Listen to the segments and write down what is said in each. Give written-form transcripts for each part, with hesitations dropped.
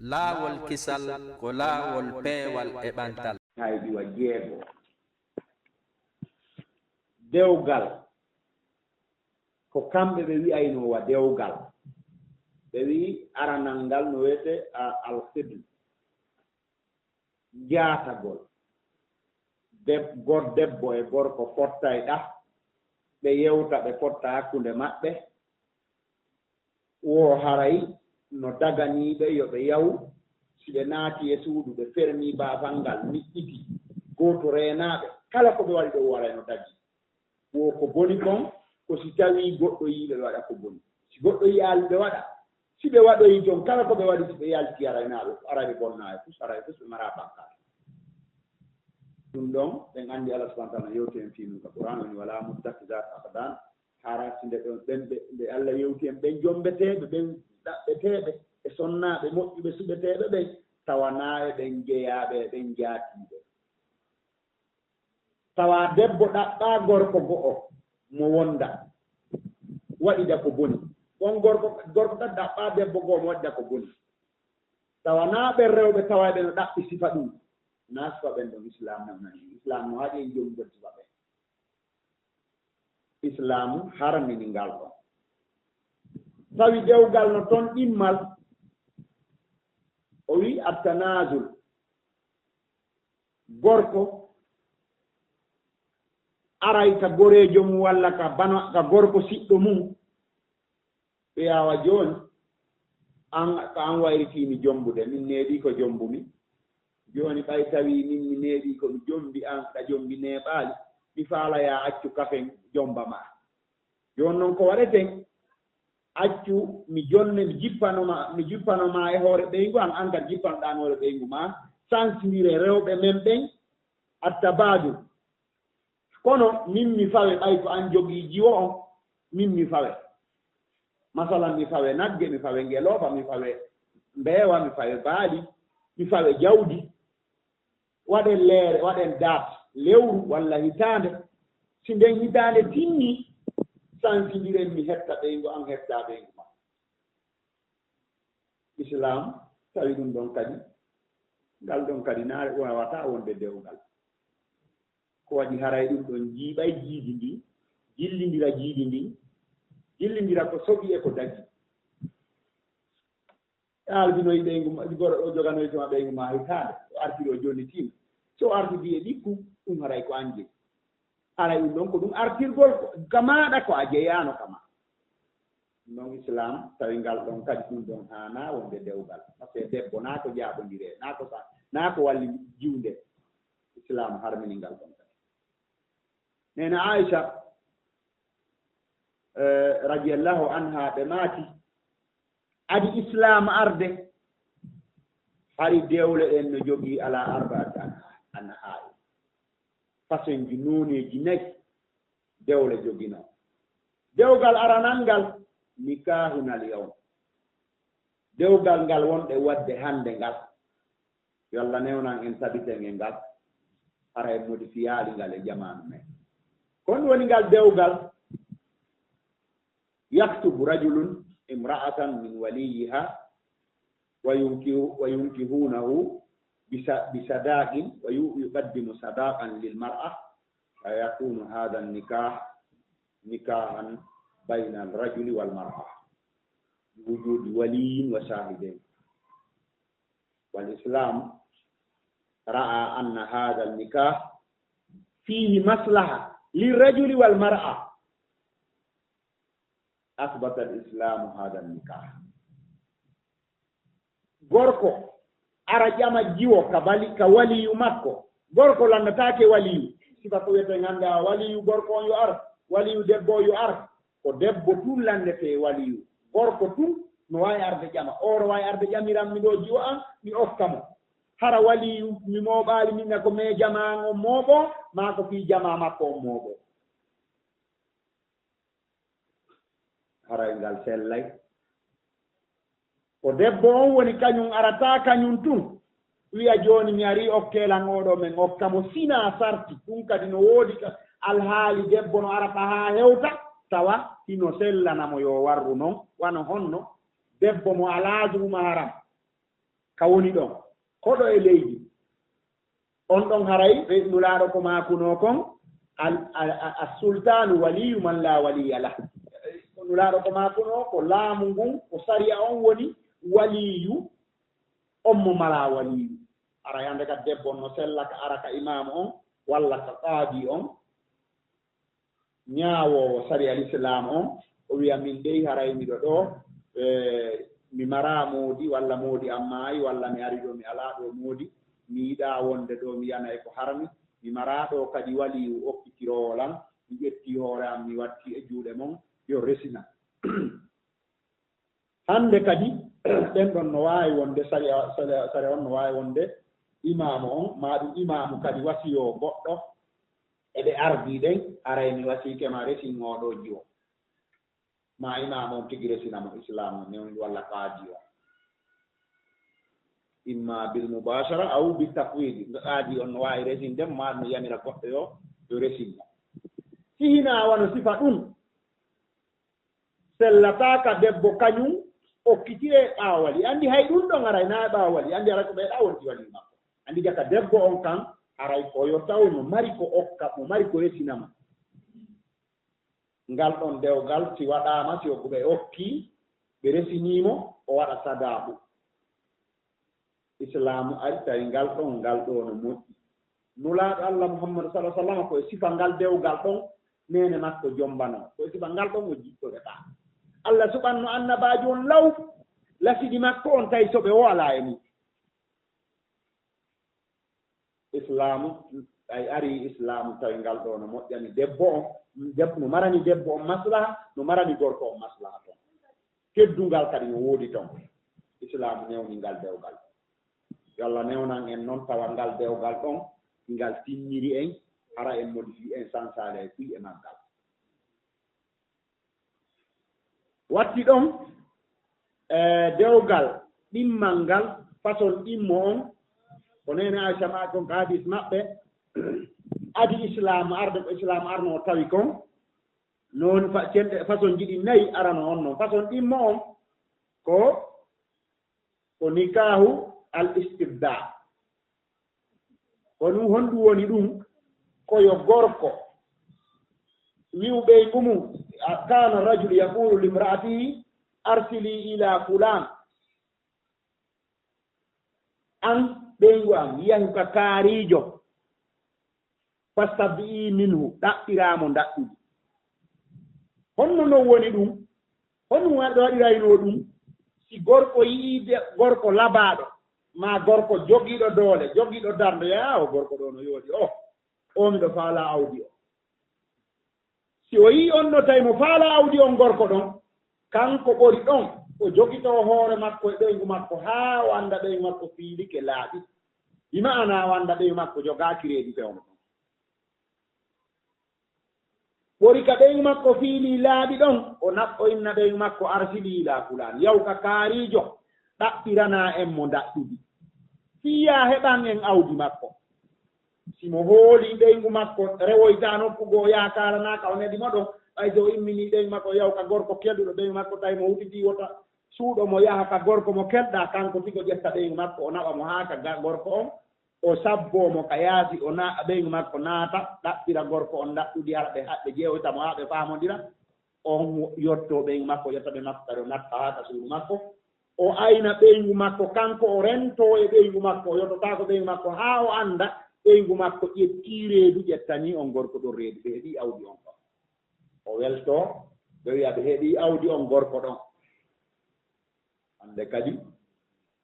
laawol kisal ko laawol peewal e ɓantal. hayɗiwa jeego dewgal ko kamɓe ɓe wi'aynowa dewgal ɓe wi'i aranal ngal no wiyete alhidl jaatagol debbo e gorko fotta e ɗa ɓe yewta ɓe fotta hakkunde maɓɓe wo haray no daganiiɓe yo ɓe yaw si ɓe naati e suudu ɓe fermi baafal ngal miƴƴiti gooto reenaaɓe kala ko ɓe waɗi ɗo waray no dagi wo ko boni kon ko si tawii goɗɗo yiiɓe ɓe waɗa ko boni si goɗɗo yiyaali ɓe waɗa si ɓe waɗoyi toon kala ko ɓe waɗi si ɓe yalti araynaaɓe araɓe bonnaaɓe fus araɓe fus ɓe maraa bakkar ɗum ɗon ɓen anndi Allah subahana taala yewti en fiinu ka Qur'an woni wala muttakidat abadan hara sinde ɗon ɓen ɓe Allah yewti en ɓen jombeteeɓe ɓen ɗaɓɓeteeɓe e sonnaaɓe moƴƴuɓe suɓeteeɓe ɓen tawanaa e ɓen jeyaaɓe e ɓen jaatiiɓe tawa debbo ɗaɓɓaa gorko go'o mo wonda waɗida ko boni on gorko tan ɗaɓɓaa debbo go'o mo waɗida ko boni tawanaa ɓen rewɓe tawayɓe no ɗaɓɓi sifa ɗum naa sifa ɓen ɗon islam namnani islam no haɗi en jomgol sifa ɓen islamu harmini ngal ɗon tawi dewgal no toon ɗimmal o wi attanazul gorko aray ka goreejo mum walla ka gorko siɗɗo mum ɓeyawa jooni ko an wayritiimi jombude min neeɗii ko jombumi jooni ɓay tawii min mi neeɗii ko mi jombi an ɗa jombi neeɓaali mi faalaya accu kafen jomba maa jooni noon ko waɗeten accu mi jonne mi jippanoma e hoore ɓeyngu an kadi jippanoɗaan hoore ɓeyngu maa sansindire rewɓe men ɓen attabadul kono min mi fawe ɓay ko an jogii jiwo on min mi fawe masalan mi fawe nagge mi fawe ngelooba mi fawe mbeewa mi fawe baali mi fawe jawdi waɗen leere waɗen daat lewru walla hitaande si nden hitaande timmii sansidiren mi hetta ɓeyngu an hetta ɓeyngu ma islam tawi ɗum ɗon kadi ngal ɗon kadi naare wawata wonde dewgal ko waɗi haray ɗum ɗon jiiɓay jiidi ndi jillindira jiidi ndi jillindira ko soɓi e ko dagi albinoyi ɓeyngu goɗo ɗo joganoytoma ɓeyngu ma hitaande o artiro jooni tiima so artidi e ɗikku ɗum haray ko anjei haray ɗum ɗon ko ɗum artirgol kamaɗa ko a jeyaano kama ɗum ɗon islam tawi ngal ɗon kadi ɗum ɗon haana wonde dewgal par ce que debbo naa ko jaaɓondiree naa ko walli jiwnde islam harmini ngal ɗon kadi nene aicha radiallahu anha ɓe maati adi islam arde hari dewle ɗen no jogii ala arbaat anhaari façon ji nooneeji nayi dewle joginoo dewgal aranal ngal nikahunal yawm dewgal ngal wonɗe waɗde hannde ngal yo Allah newnan en tabiten e ngal hara en modifiyaali ngal e jamaanu men kono woni ngal dewgal yaktubu rajulun imra'atan min waliyiha wa yunkihunahu bisadaqin wa yuqaddimu sadaqan lil mar'a fa yakunu hadha an-nikah nikahan bayna al-rajuli wal mar'a wujudi waliyin wa shahidain wal islam ra'a anna hadha an-nikah fihi maslaha lirrajuli wal mar'a asbata al-islam hadha an-nikah gorko ara ƴama jiwo ka waliyu makko gorko landataake waliyu sifa ko wiyete ngannda waliyu gorko on yo ar waliyu debbo yo ar ko debbo tun landete waliyu gorko tun no waawi arde ƴama oro waawi arde ƴamiran mi ɗo jiwo an mi ofta mo hara waliyu mi mooɓaali minna ko me jama on mooɓo maa ko fii jama makko on mooɓo haray ngal sellay ko debbo on woni kañum arata kañum tun wiya jooni mi arii okkeelan oɗo men okka mo sina sarti ɗum kadi no woodi alhaali debbo no arata haa hewta tawa hino sellanamo yo warru noon wano honno debbo mo alaaju uma haram ka woni ɗon koɗo e leydi on ɗon haray ɓe nulaaɗo ko maakuno kon a sultanu waliyu man la waliya lah nulaaɗo ko maakuno ko laamu ngun ko sariya on woni waliyu on mo mala waliyu ara yande ka debbo no sella ka ara ka imamu on walla ka qaadi on ñaawowo sari al islam on o wiya min dey haray miɗo ɗo mi mara moodi walla moodi ammaayi walla mi ari ɗo mi alaa ɗo moodi mi yiɗaa wonde ɗo mi yana e ko harmi mi mara ɗo kadi waliyu okkitirowolan mi ƴetti hoore am mi watti e juuɗe mon yo resina hannde kadi ɗen ɗon no waawi wonde sare on no waawi wonde imamu on ma ɗum imamu kadi wasiyo goɗɗo eɓe ardii ɗen aray mi wasiike ma resin oɗo jiwo ma imamu on tigi resinamo islamu newni walla qaadi o imma bil mubashara aw bi tafwidi qaadi on no waawi resinde ma no yamira goɗɗo yo resinmo si hina wano sifa ɗum sellataaka debbo kañum okkitire ɓaawali anndi hay ɗum ɗon aray naa ɓaawali anndi ara ko ɓeeɗa wonti wali makko anndi jaka debbo on kan aray ko yo taw no mari ko okka mo mari ko resinama ngal ɗon dewgal si waɗaama si ɓe okkii ɓe resiniimo o waɗa sadaabu islamu ari tawi ngal ɗon ngal ɗo no moƴƴi nulaaɗo allah muhammadu sallah sallam koye sifa ngal dewgal ɗon nene makko jombano koye sifa ngal ɗon o jiɗɗoɗe ɓaa allah suɓanno annabaajo on law lasiɗi makko on tawi so ɓe o alaa e mum islamu ay ari islamu tawi ngal ɗo no moƴƴani debbo on no marani debbo on maslaha no marani gorko on maslaha toon teddungal kadi no woodi toon islamu newni ngal dewgal yo allah newnan en noon tawa ngal dewgal ɗon ngal timmiri en hara en modifie en sansale e kuy e maggal watti ɗon dewgal ɗimmal ngal façon ɗimmo on ko nene aicha ma kon ko hadis maɓɓe adi islam arde ko islam arno o tawi kon noon façon jiɗi nayi arano on noon façon ɗimmo on ko nikahu al istibda ko ɗum honɗum woni ɗum koyo gorko wiwɓey ɗumum kana rajulu yaqulu limraatihi arsili ila fulan an ɓeygu am yahu ka kaariijo fastabii minhu ɗaɓɓiraamo ndaɓɓuɗi honno non woni ɗum honɗum waɗirayno ɗum si gorko yiide gorko labaaɗo ma gorko jogiiɗo doole jogiiɗo darde o gorko ɗo no yooɗi o miɗo faala awdi o si o yii on no tawi mo faala awdi on gorko ɗon kanko ɓori ɗon o jogitoo hoore makko e ɓeygu makko haa wanda ɓeygu makko fiilike laaɓi ima'ana wanda ɓeygu makko jogaaki reeɗi pewno ɗon ɓori ka ɓeygu makko fiili laaɓi ɗon o inna ɓeygu makko arsili ila fulan yaw ka kaariijo ɗaɓɓirana en mo ndaɓɓuɗi fiya heɓan en awdi makko simo hooli ɓeygu makko rewoyta nokkugo yaakaranaka o neɗimo ɗon ɓay so immini ɓeygu makko yaw ka gorko kelɗuɗo ɓeygu makko tawi mo hutiti wota suuɗo mo yaha ka gorko mo kelɗa kanko tigo ƴetta ɓeygu makko o naɓa mo haa ka gorko on o sabbomo ka yaasi o ɓeygu makko naata ɗaɓɓira gorko on ndaɓɓuɗi hara ɓe ƴeewtamo haa ɓe faamodira on yotto ɓeygu makko yettaɓe makko kadi o natta haa ka suudu makko o ayna ɓeygu makko kanko o rento e ɓeygu makko o yottotako ɓeygu makko haa o annda ɓeygu makko ƴettii reedu ƴettani on gorko ɗon reedu ɓe heeɗi awdi on ɗon o welto ɓe wiya ɓe heeɗi awdi on gorko ɗon hannde kadi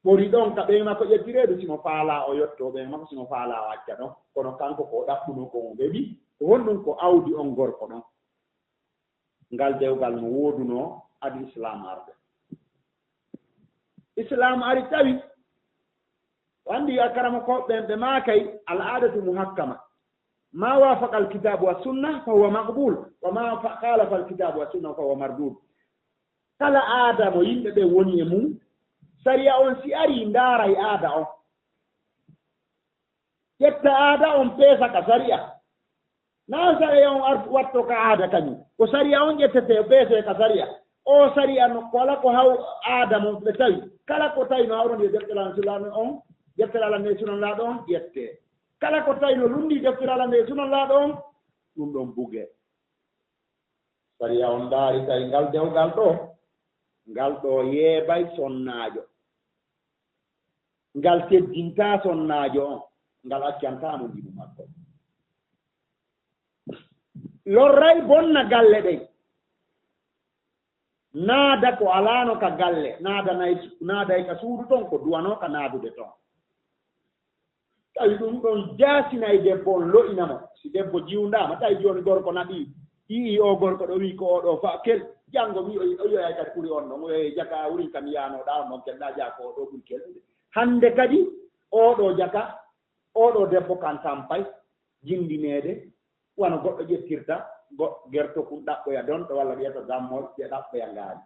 ɓori ɗon ka ɓeygu makko ƴetti reedu simo faala o yotto ɓeygu makko simo faala o acca ɗon kono kanko ko ɗaɓɓuno ko o weɓi ko honɗum ko awdi on gorko ɗon ngal dewgal no wooduno adi islam arde islam ari tawi wandi akarama koɓɓen ɓe maakay al adatu muhakkama ma wafaqa al kitabu wa sunna fa huwa maqbul wa ma khalafa al kitabu wa sunna fa huwa mardud kala aada mo yimɓe ɓe woni e mum sariya on si ari ndaaray aada on ƴetta aada on peesa ka sariya na sariya on watto ka aada kañum ko sariya on ƴettete peese ka sariya o sari an kala ko haw adamo ɓe tawi kala ko tawi no hawronde deftere Allah sulano on deftere Allah nde sunan laaɗo on ƴette kala ko tawi no lundi deftere Allah nde sunan laaɗo on ɗum ɗon buge sariya on ndaari tawi ngal dewgal ɗo ngal ɗo yeebay sonnaajo ngal teddintaa sonnaajo on ngal accantaamo ndiɗu makko lorray bonna galle ɗey naada ko alaano ka galle naaday ka suudu ton ko duwanoo ka naadude ton tawi ɗum ɗon jaasinay debbo on lo'inamo si debbo jiwndaama tawi jooni gorko naɓii yii o gorko ɗo wii ko oɗo fa kel janngo wi o yoyay kadi ɓuri on ɗon oyoye jaka wurin kam yaanoɗa noon kelɗa jaka oɗo ɓuri kelɗude hannde kadi oɗo jaka oɗo debbo kan tampay jindineede wano goɗɗo ƴettirta gerto kum ɗaɓɓoya donɗo walla wiyata gammol ɓe ɗaɓɓoya ngaari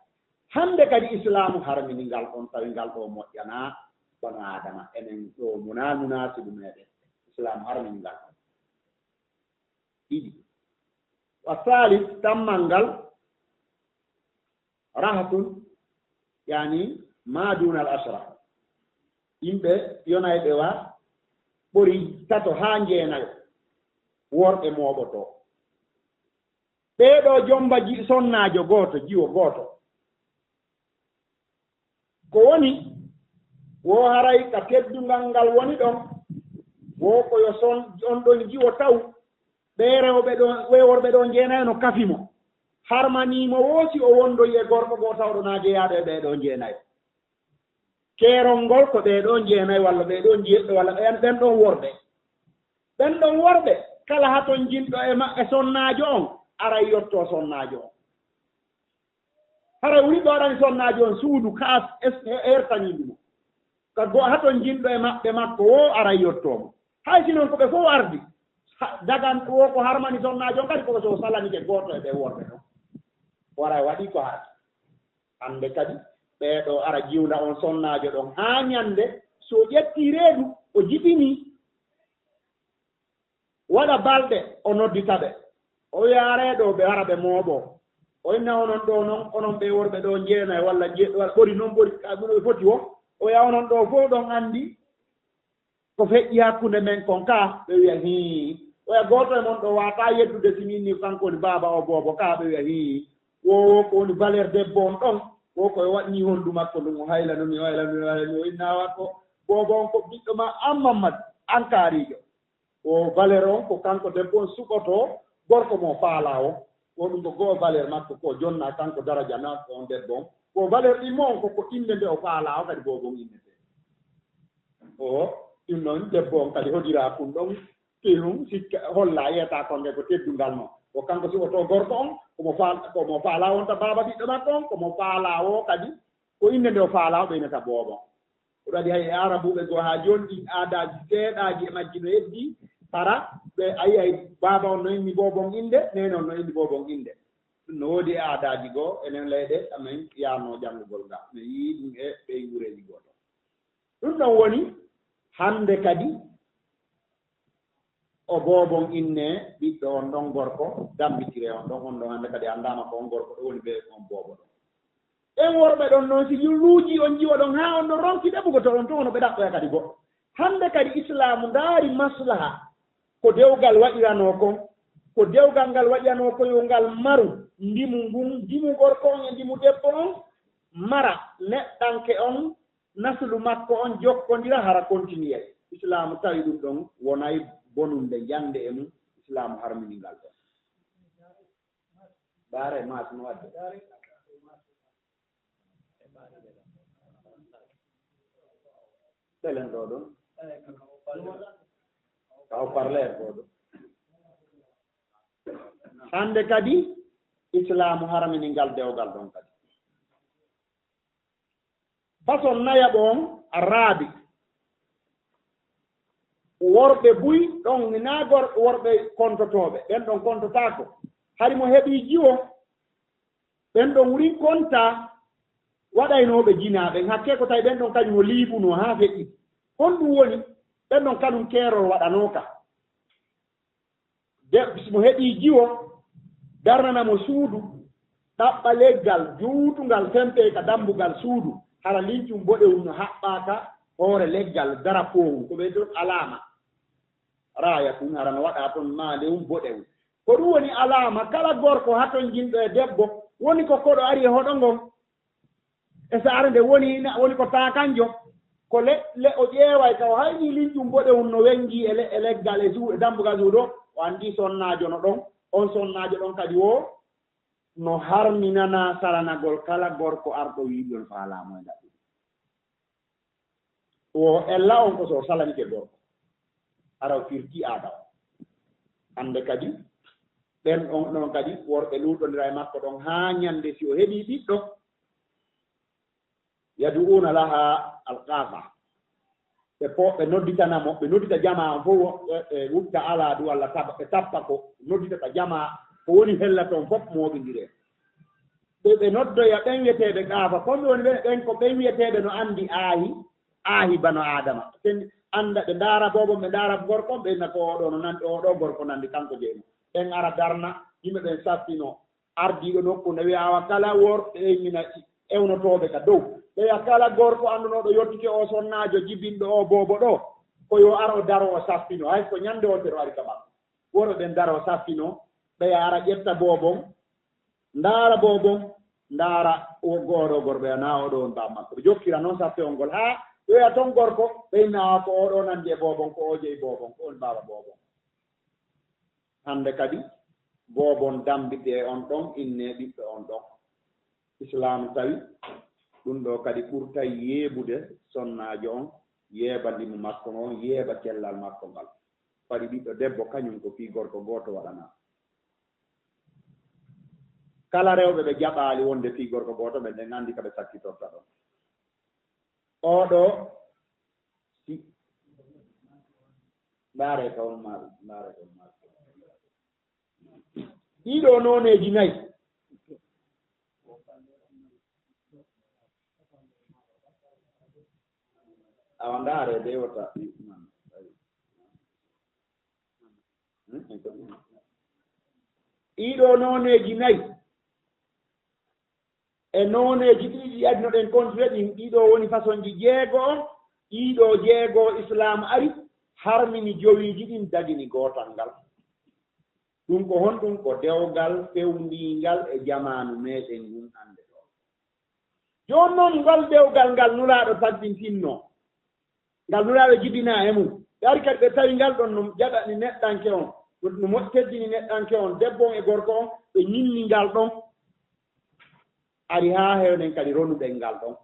hannde kadi islamu harmini ngal on tawi ngal ɗo moƴƴana bono adama enen ɗo munasibu meɗen islamu harmini ngal on ɗiɗi wa salis tammal ngal rahatun yani ma dunal ashra yimɓe yonayɓe wa ɓori tato haa njeenayo worɓe mooɓoto ɓeeɗo jomba sonnaajo gooto jiwo gooto ko woni wo haray ka teddungal ngal woni ɗon wo koyo on ɗon jiwo taw ɓe rewɓe ɗon ɓe worɓe ɗo njeenayo no kafimo harmaniimo woosi o wondoyi e gorko goo tawɗo naa jeyaaɗo e ɓeeɗo njeenayo keerol ngol ko ɓeeɗo njeenayo walla ɓeeɗo njiyeɗɗo walla ɓen ɗon worɓe kala haton jinɗo e maɓɓe sonnaajo on aray yotto sonnaajo on hara wuri ɗo ɗani sonnaajo on suudu kaas ertañindumo ka haton jinɗo e maɓɓe makko wo aray yottomo hay si noon ko ɓe fof ardi dagan wo ko harmani sonnaajo on kadi koko so salanike gooto e ɓe worɓe ɗon wara waɗi ko haɗi hannde kadi ɓeeɗo ara jiwda on sonnaajo ɗon haa ñannde so ƴettii reedu o jiɓinii waɗa balɗe o noddita ɓe o yaareeɗo ɓe ara ɓe mooɓoo o inna onon ɗo noon onon ɓe worɓe ɗo njeenaye walla ɓori noon ɓori ɓe foti o ya onon ɗo fof ɗon anndi ko feƴƴi hakkunde men kon kaa ɓe wiya hii oya gooto e mon ɗo waataa yeddude si min ni kanko woni baaba o boobo kaa ɓe wiya hii wo ko woni valeur debbo on ɗon wo koye waɗnii honndu makko ɗum o haylanomi o innaawa ko boobo on ko ɓiɗɗo ma Ammamadou ankaariijo o valeur on ko kanko debbo on suɓotoo gorko mo faalaa o ɗum ko goo valeur makko ko jonnaa kanko daraja makko on debbo on ko valeur ɗimmo on koko inde nde o faalaa o kadi boobo on inde nde o ɗum noon debbo on kadi hodiraa kum ɗon ɗum sikka hollaa yeetaa kon nde ko teddungal noon o kanko suɓotoo gorko on komo faalaa on ta baaba ɓiɗɗo makko on komo faalaa o kadi ko inde nde o faalaa o ɓeynata boobo on ko ɗaɗi hay arabuɓe goo haa jooni ɗin aadaaji seeɗaaji e majji no heddii para ɓe ayi ay baaba on no inni boobon inde nene on no inni boobon inde ɗum no woodi e aadaaji goo enen leyɗe amen yaanoo janngugol ngal mi yii ɗum e ɓey wureeji goo ɗon ɗum ɗon woni hannde kadi o boobon inne ɓiɗɗo on ɗon gorko dambitire on ɗon hannde kadi anndaama ko on gorko ɗo woni ɓe on boobo ɗon en worɓe ɗon noon si luuji on jiwa ɗon haa on ɗon ronki ɗeɓugo to ɗon to ono ɓe ɗaɓɓoya kadi goɗɗo hannde kadi islamu ndaari maslaha ko dewgal waɗiranoo kon ko dewgal ngal waɗiranoo ko yo ngal maru ndimu gorko on e ndimu debbo on mara neɗɗanke on naslu makko on jokkondira hara continue islamu tawi ɗum ɗon wonay bonunde jannde e mum islamu harmini ngal ɗon baare mas no wadde ɗelen ɗo ɗon kaw parler ɗo ɗon hannde kadi islamu harmini ngal dewgal ɗon kadi façon nayaɓo on a raabi worɓe buy ɗon naa worɓe kontotooɓe ɓen ɗon kontotaako hari mo heɓii jiwo ɓen ɗon wuri konta waɗaynooɓe jinaaɓe hakke ko tawi ɓen ɗon kañum o liibunoo haa feƴƴi honɗum woni ɓen ɗon kañum keerol waɗanooka mo heɓii jiwo darnanamo suudu ɗaɓɓa leggal juutungal fempe ka dambugal suudu hara lincum boɗewum no haɓɓaka hoore leggal dara foowum ko ɓe ɗon alama raya tum hara no waɗa toon mandewum boɗewum ko ɗum woni alama kala gorko haton jinɗo e debbo woni ko koɗo ari e hoɗo ngon e saare nde woni ko takanjo ko le o ƴeeway taw hayni lincum boɗewum no wengi e leggal e dambugal suudu o andi sonnajo no ɗon on sonnajo ɗon kadi wo no harminana saranagol kala gorko arɗo wiɗon faalamo e ndaɓɓi o ella on ko so salanike gorko ara o firti aada o hande kadi ɓen on ɗon kadi worɓe luuɗondira e makko ɗon haa ñande si o heɓi ɓiɗɗo yadu'una laha alqafa ɓe nodditanamo ɓe noddita jama on fof e wutta ala du walla ɓe tappa ko nodditata jama ko woni hella toon fof mooɓindire ɓe noddoya ɓen wiyeteɓe qaafa comme woni ɓen ko ɓen wiyeteɓe no anndi aahi bano adama sen annda ɓe ndaara bobo ɓe ndaara gorko ɓenna ko oɗo no nanndi oɗo gorko nanndi kanko jeyno ɓen ara darna yimɓe ɓen saffino ardiiɗo nokku nde wiyawa kala worɓe eymina ewnotoɓe ka dow ɓeya kala gorko anndunoɗo yettike o sonnaajo jibinɗo o bobo ɗo ko yo ar o daro o saffino hay ko ñannde wontere o ari ka ɓam worɓe ɓen daro o saffino ɓeya ara ƴetta bobon ndaara bobon ndaara gooɗo gorɓe na oɗo on bam makko ɓe jokkira noon sappe on ngol haa ɓeya toon gorko ɓeynawa ko oɗo nanndi e bobon ko o jeyi bobon ko on baba bobon hannde kadi bobon dambiɗe e on ɗon inne ɓiɓɓe on ɗon islam tawi ɗum ɗo kadi ɓurtay yeeɓude sonnaajo on yeebandimu makko on yeeɓa cellal makko ngal waɗi ɓiɗɗo debbo kañum ko fii gorko gooto waɗana kala rewɓe ɓe jaɓaali wonde fii gorko gooto ɓe nden anndi ka ɓe sakkitorta ɗon oɗo si ndaare kawon maaɗum ndaare kawon maaɗum ɗiɗo nooneeji nayi awa ndaare de wota ɗiɗo nooneeji nayi e nooneeji ɗiɗi adinoɗen continue ɗin ɗiɗo woni façon ji jeego on ɗiɗo jeego islam ari harmini jowiiji ɗin dagini gootal ngal ɗum ko honɗum ko dewgal fewndingal e jamanu meɗen ngun hannde ɗo jooni noon ngal dewgal ngal nulaaɗo tabbintinno ngal nulaaɗo jibina e mum ɓe ari kadi ɓe tawi ngal ɗon no jaɗani neɗɗanke on no teddini neɗɗanke on debbo on e gorko on ɓe ñinni ngal ɗon ari haa hewnen kadi ronuɗen ngal ɗon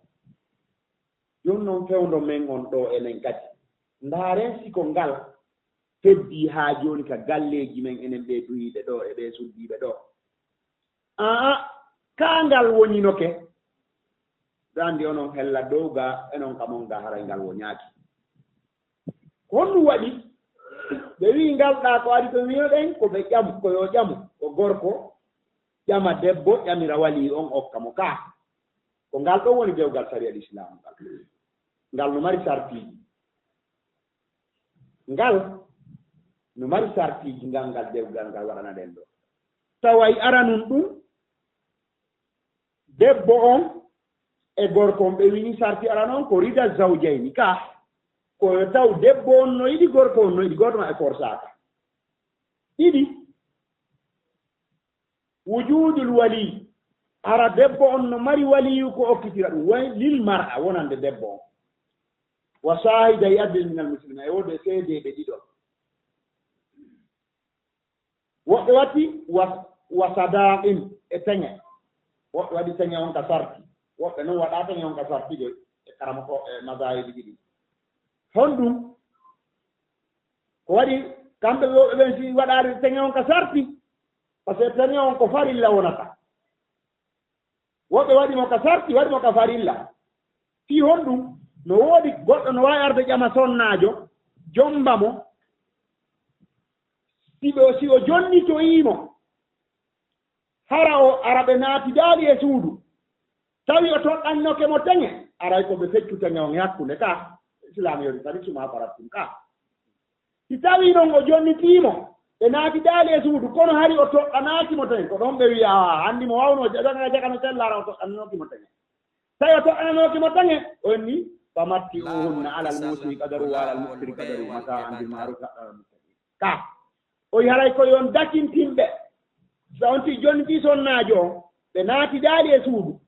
jooni noon fewndo men on ɗo enen kadi ndaaren siko ngal heddii haa jooni ka galleeji men enen ɓe duyiiɓe ɗo e ɓe suddiiɓe ɗo kaa ngal woninoke ɗo anndi onon hella dow ga enon kamon ga haray ngal woñaaki ko honɗum waɗi ɓe wii ngal ɗaa ko ari ɓe wiyoɗen ko ɓe ƴamu ko yo ƴamu ko gorko ƴama debbo ƴamira walii on okka mo kaa ko ngal ɗon woni dewgal sariya l'islam ngal no mari sartiiji ngal no mari sartiiji ngal dewgal ngal waɗana ɗen ɗo taway aranum ɗum debbo on e gorko on ɓe wini sarti ara noon ko rida zawjayni ka koyo taw debbo on no yiɗi gorko on no yiɗi goto ma e forsaka ɗiɗi wujudul wali ara debbo on no mari waliyu ko okkitira ɗum way lil mar'a wonande debbo on wa sahida e addel minal muslima e wode seedeɓe ɗiɗo woɓɓe watti wa sadaqin e teŋe woɓɓe waɗi teŋe on ka sarti woɓɓe noon waɗa teŋe on ka sartigo e karama ko e masayiɗi ɗiɗi honɗum ko waɗi kamɓe woɓɓe ɓen si waɗade teŋe on ka sarti par ce que teŋe on ko farilla wonata woɓɓe waɗimo ka sarti waɗimo ka farilla fii honɗum no woodi goɗɗo no wawi arde ƴama sonnaajo jomba mo si o jonnitoyimo hara o ara ɓe naatidaali e suudu tawi o toɗɗannoke mo teŋe aray ko ɓe feccu teŋe on e hakkunde ka islam yori tari suma farat ɗum ka si tawi noon o jonnitiimo ɓe naati daali e suudu kono hari o toɗɗanaakimo ten ko ɗon ɓe wiya anndi mo wawno jakano sellara o toɗɗananookimo ten tawi o toɗɗananookimo tan on ni famatti uhunna alal musi kadaru wa alal muftiri kadaru mata anbil maruf ka o haray ko yon dakintinɓe so on ti jonni ti sonnaajo o ɓe naati daali e suudu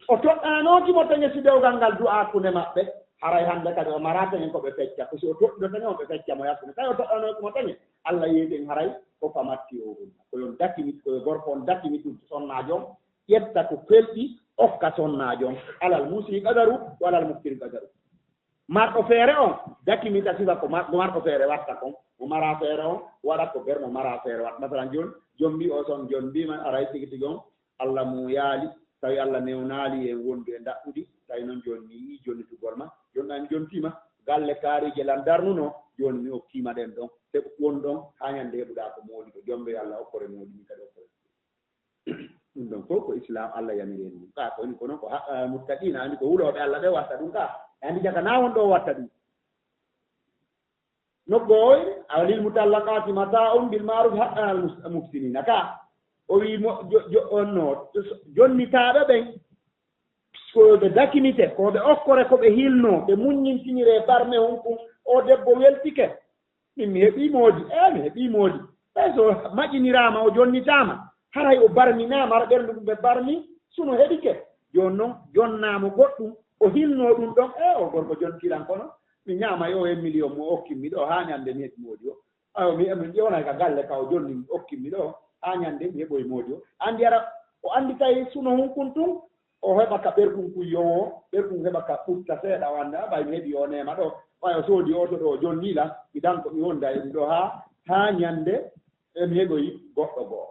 o toɗɗananookimo tan si dewgal ngal du'aakunde maɓɓe haray hannde kadi o maratanen ko ɓe fecca ko si o toɗɗudo tan on ɓe fecca mo yasune tawi o toɗɗanookimo tan Allah yeeɗen haray ko famatti o hunna koyon dakimit koye gorko on dakimit ɗum sonnaajo on ƴetta ko felɗi okka sonnaajo on alal musi kadaru wa alal muftiri kadaru marɗo feere on dakimita sifa ko marɗo feere watta kon mo mara feere on waɗat ko ber mo mara feere watta masalan joni jom mbi o son jon mbima aray tigi tigi on Allah mo yaali tawi Allah newnaali en wondu e daɓɓuɗi tawi noon joni mi yii joni tugol ma joni ɗani jontima galle kaarije lan darnuno joni mi hokkima ɗen ɗon te won ɗon ha ñande heɓuɗa ko moodi ko jombe Allah okkore moodi mi kadi okkore ɗum ɗon fof ko islam Allah yamiri en ɗum ka koni ko noon ko muttaqina andi ko wuuloɓe Allah ɓe watta ɗum ka andi jaka na won ɗo watta ɗum nokko oy alil mutallaqati mata'un bil ma'ruf haqqan al muhsinina ka o wi on no jonnitaaɓe ɓen koɓe dakinite koɓe okkore koɓe hilno ɓe muññintinire barme hunkum o debbo weltike min mi heɓii moodi mi heɓii moodi ɓay so maƴiniraama o jonnitaama haray o barminaama ara ɓerndu ɗum ɓe barmi suno heɗike jooni noon jonnaamo goɗɗum o hilno ɗum ɗon o gorko jontiran kono mi ñaama yo e million mo okkinmi ɗo haa ñannde mi heɓi moodi o ayo min ƴewnay ka galle ka o jonni mi okkinmi ɗo haa ñannde mi heɓoye moodi o anndi ara o anndi tawi suno hunkun tun o heɓa ka ɓerɗum kuyowo ɓerɗum heɓa ka ɓutta seeɗa o annda ɓay mi heɓi o neema ɗo ɓay o soodi oto ɗo o jonnila mi danko mi wonda e ɗum ɗo haa ñannde emi heɓoyi goɗɗo goo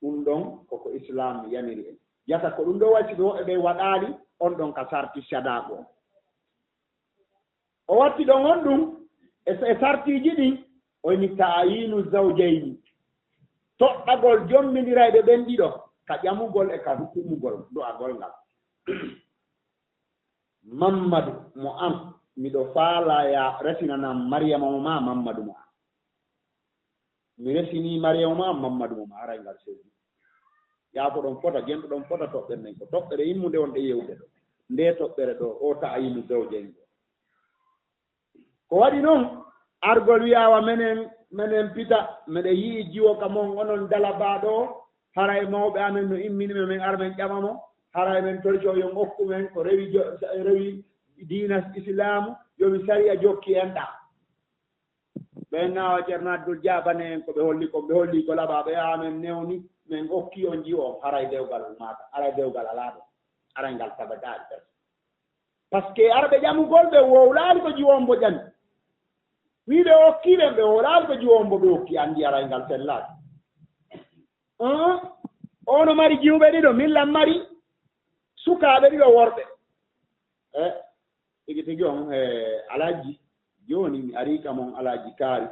ɗum ɗon koko islam yamiri en yata ko ɗum ɗo wacci ɗo eɓe waɗaali on ɗon ka sarti sadako o watti ɗon on ɗum e sartiji ɗin oyni ta'yinu zawjayni toɗɗagol jommindirayɓe ɓen ɗiɗo ka ƴamugol e ka hukumugol du'agol ngal Mamadou mo am miɗo faala ya resinanam Mariama mo ma Mamadou mo am mi resini Mariama mo am Mamadou mo ma haray ngal sewdi yaafo ɗon fota genɗo ɗon fota toɓɓere nden ko toɓɓere immude wonɗe yewde ɗo nde toɓɓere ɗo o ta'yinu zawjayni ɗo ko waɗi noon argol wiyawa menen pita meɗe yii jiwo ka mon onon dalabaɗo haray mawɓe amen no imminime men ara men ƴamamo haray men torco yon okku men ko rewi diina islamu yomi sariya jokki en ɗa ɓen nawa ceerno Abdoul Diabane en koɓe holli ko laɓa ɓe amen newni min okki on jiwo haray dewgal maɗa haray dewgal alaɗo aray ngal tabataɗi par ce que arɓe ƴamugol ɓe wowlaali ko jiwon mbo ƴami wiɓe okkiɓen ɓe wowlaali ko jiwon mbo ɓe okki anndi aray ngal sellaade ono mari jiwɓe ɗiɗo millan mari sukaaɓe ɗiɗo worɓe tigi tigi on alaji jooni mi arii ka mon alaji kaari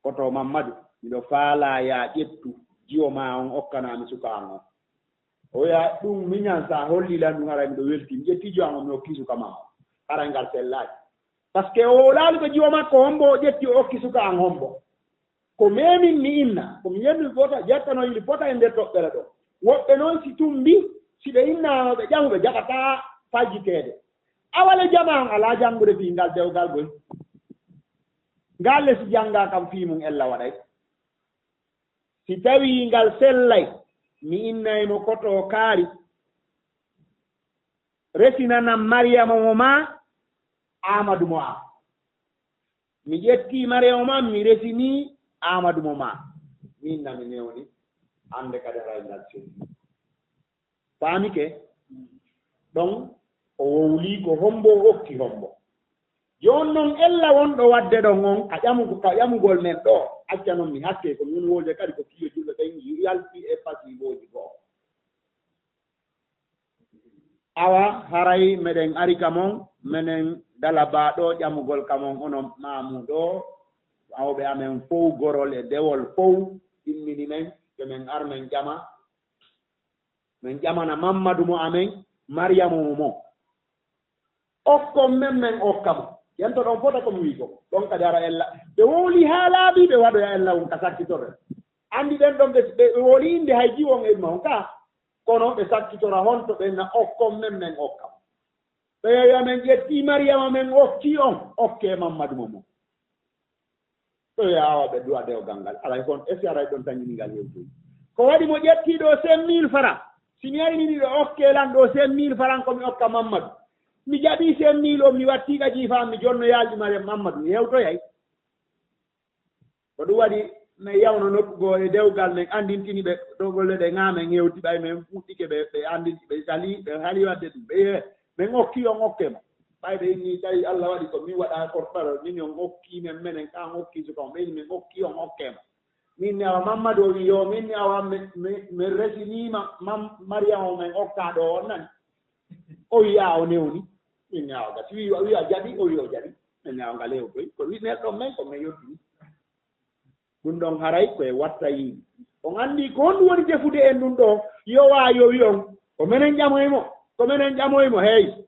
koto Mamadou miɗo faala ya ƴettu jiwo ma on okkanaami sukaan on o ya ɗum miñan sa hollilan ɗum haray miɗo welti mi ƴetti jiwa on mi okki suka ma on haray ngal sellaade par ce que o laali ko jiwo makko hombo o ƴetti o okki suka an hombo ko memin mi inna komi yenni fota jettano yili fota e nder toɓɓere ɗo woɓɓe noon si tumbi si ɓe innano ɓe ƴamu ɓe jaɓata fajjiteede awale jama on alaa janngude fii ngal dewgal goy ngalle si jannga kam fii mum ella waɗay si tawii ngal sellay mi innaymo koto kaari resinanam Mariama mo ma Amadou mo am mi ƴettii Mariama mo ma mi resinii Amadou mo ma min nami newni hannde kadi haray ngal selli faamike ɗon o wowlii ko hombo o okki hombo jooni noon ella wonɗo wadde ɗon on ka ƴamugol men ɗo acca noon mi hakke ko min wooje kadi ko kiyo julɓe ɓen yalti e pasiboji goo awa haray meɗen ari ka mon menen dalabaɗo ƴamugol ka mon onon mamuɗo awɓe amen fof gorol e dewol fof immini men ɓe men ar men ƴama min ƴamana Mamadou mo amen Mariama mo okkom men okka mo yento ɗon fota komi wi ko ɗon kadi ara ella ɓe wowli haa laaɓi ɓe waɗoya ella on ka sakkitore anndi ɗen ɗon ɓe woli inde hay jiwon e ma on ka kono ɓe sakkitora honto ɓenna okkom men okkam ɓe yeeya men ƴetti mariyama men okki on okke mamadou momo ɓe yawa ɓe duwa dewgal ngal alay kon est ce que aray ɗon tañiningal hewtoyi ko waɗi mo ƴettiɗo 5000 francs si mi yayniniɗo okke lan ɗo 5000 francs komi okka mamadou mi jaɓi 5000 o mi wattiga jiifam mi jonno yaalɗi mare mamadou mi hewtoyay ko ɗum waɗi min yawno nokkugo e dewgal men andintini ɓe ɗo golle ɗe ŋaamen hewti ɓay men fuɗɗike ɓe andinti ɓe sali ɓe haali wadde ɗum ɓe min okki on okkema ɓayde inni tawi allah waɗi ko min waɗa korɓaro min on okki men menen kan okki so kon ɓeyni min okki on okkema min ni awa mamadou o wi yo min ni awa min resinima mariama men okkaɗo on nani o wiya o newni min ni awa gasi wi a jaɓi o wi o jaɓi min ni awa ngal hewtoy ko wi neɗɗon men ko min yettini ɗum ɗon haray koye watta yimɓe on anndi ko honɗum woni defude en ɗum ɗo yowa yowi on ko minen ƴamoymo hey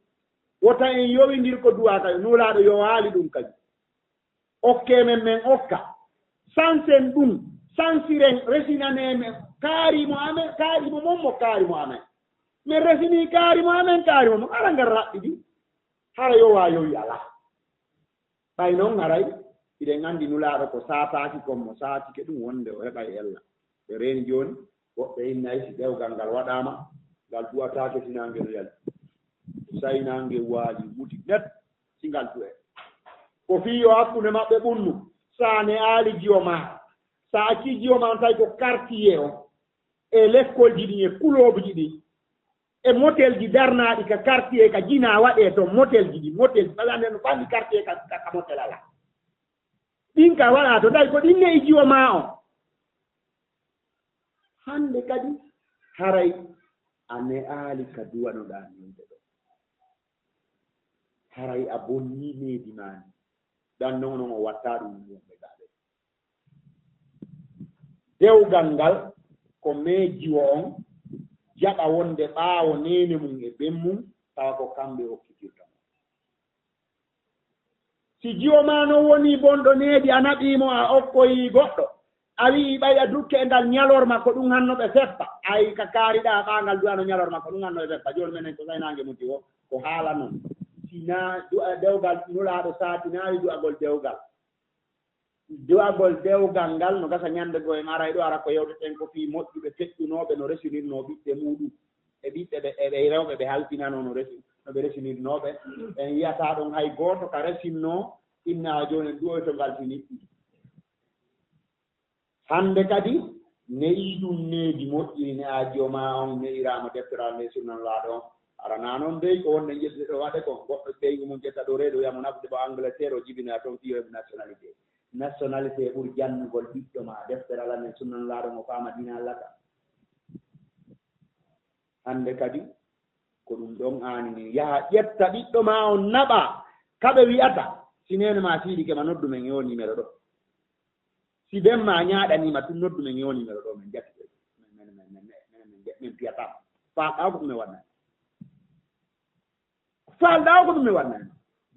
wota en yowindir ko duwata nuulaaɗo yo haali ɗum kadi okke men okka sansen ɗum sansiren resinanemen kaarimo mommo kaarimo amen min resini kaarimo mon ara ngar raɓɓiɗi hara yowa yowi ala ɓay noon haray iɗen anndi nulaaɗo ko saataaki kon mo saatike ɗum wonde o heɓa e ella ɓe reeni jooni woɓɓe innayi si ɗewgal ngal waɗaama ngal duwataake sinangel yali saynaangel waaji wuti net si ngal du'e ko fiyo hakkunde maɓɓe ɓunnu saane aali jiyo maa so accii jiyo ma on tawi ko quartier o e l'école ji ɗi e kulooɓeji ɗi e motel ji darnaaɗi ka quartier ka jinaa waɗee toon motel ji ɓaɗa no fanndi quartier ka motel ala ɗin ka waɗa to tawi ko ɗinne e jiwo ma on hannde kadi haray ane aali ka duwanoɗaa yimɓe ɗo haray a bonnii meedi maani ɗan noon o wattaa ɗum yimɓe gaɗe dewgal ngal ko meejiwo on jaɓa wonde ɓaawo neene mum e ɓen mum tawa ko kamɓe okkitirta mo si jiwo ma non woni bonɗo needi a naɓiimo a okkoyi goɗɗo a wii ɓay a dukke e ngal ñalorma ko ɗum hannoɓe feppa ay ka kaariɗaa ɓaangal duwano ñalorma ko ɗum hannoɓe feppa jooni menen ko saynaange muti o ko haala noon sina dewgal nulaaɗo saatinaayi du'agol dewgal ngal no gasa ñannde goo en aray ɗo ara ko yewteten ko fii moƴƴuɓe feƴƴunooɓe no resinirnoo ɓiɓɓe muɗum e ɓiɓɓe ɓe rewɓe ɓe halfinanoo no ɓe resinirnooɓe en yiyataa ɗon hay gooto ka resinnoo innaa jooni en ɗuwoy to ngal finiɗɗi hannde kadi ne'ii ɗum needi moƴƴiri ne aajiyo ma on ne'iraama defteral nde sunnanlaaɗo on aranaa noon dey ko wonde ƴettude ɗo waɗe ko goɗɗo ɓeygu mum ƴetta ɗo reedo wiyamo nafde mo Angleterre o jibinaa toon ɗiyoɓe nationalité ɓuri jannugol ɓiɗɗo ma defteral amen sunnanlaaɗo mo faama dina allata hannde kadi ko ɗum ɗon aani ni yaha ƴetta ɓiɗɗo ma on naɓa kaɓe wi'ata si nene ma siiɗike ma noddu men yo numéro ɗo si ɓen ma ñaaɗaniima tun noddu men yo numéro ɗo min jatti min piyatama faalɗaa ko ɗum e waɗnani faalɗaa ko ɗum e waɗnani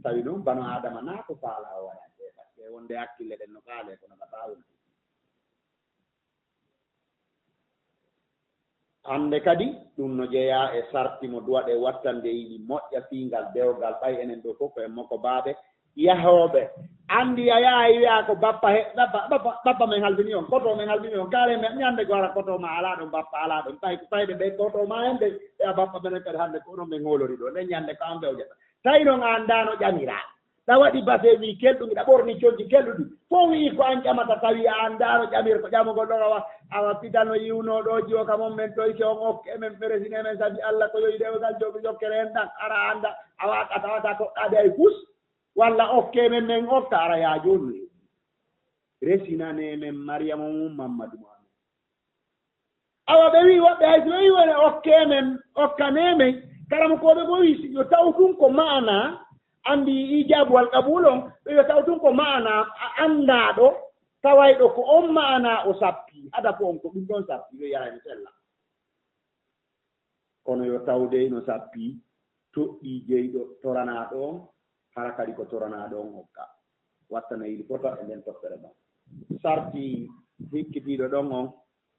tawi noon bano adama naa ko faala o waɗa wonde hakkille ɗen no kaale kono ka ɓaawol hannde kadi ɗum no jeeyaa e sarti mo duwaɗe wattande yiɗi moƴƴa fiingal dewgal ɓay enen ɗo fof en moko baaɓe yahooɓe anndi a yaha wiya ko bappa men halbini on koto men halbini on kaare men ñannde go ara koto ma alaa ɗon bappa alaa ɗon ɓayde ɓe koto ma hende e a bappa menen kadi hannde ko ɗon ɓe ngoolori ɗo nden ñannde ko an bewjata tawi noon an daano ƴamiraa ɗa waɗi base wi kelɗumi ɗa ɓorni coñji kelɗuɗi fof wii ko an ƴamata tawi a anndaano ƴamir ko ƴamugol ɗo awa pitano yiwnoo ɗo jiwo ka mon men toyke on okke men ɓeresine men sabi Allah ko yoyi ɗewgal jooɓi jokkere hen ɗan ara annda a tawata toɗɗaade ay pus walla okke men okka ara yaa jooni resinane men Mariama mum Mamadou mo amen awa ɓe wi woɓɓe hay so ɓe wi wone okke men okkanemen karam koɓe bo wi yo taw ɗum ko maana anndi ijabu wal qabul on ɓe yo taw tun ko maana anndaaɗo tawayɗo ko on maana o sappi hada ko on ko ɗum ɗon sappi yo yarani sella kono yo tawde no sappi toɗɗi jeyɗo toranaaɗo on hara kadi ko torana ɗon hokka wattana yiɗi fota e nden toɓɓere ɗon sarti hikkitiiɗo ɗon on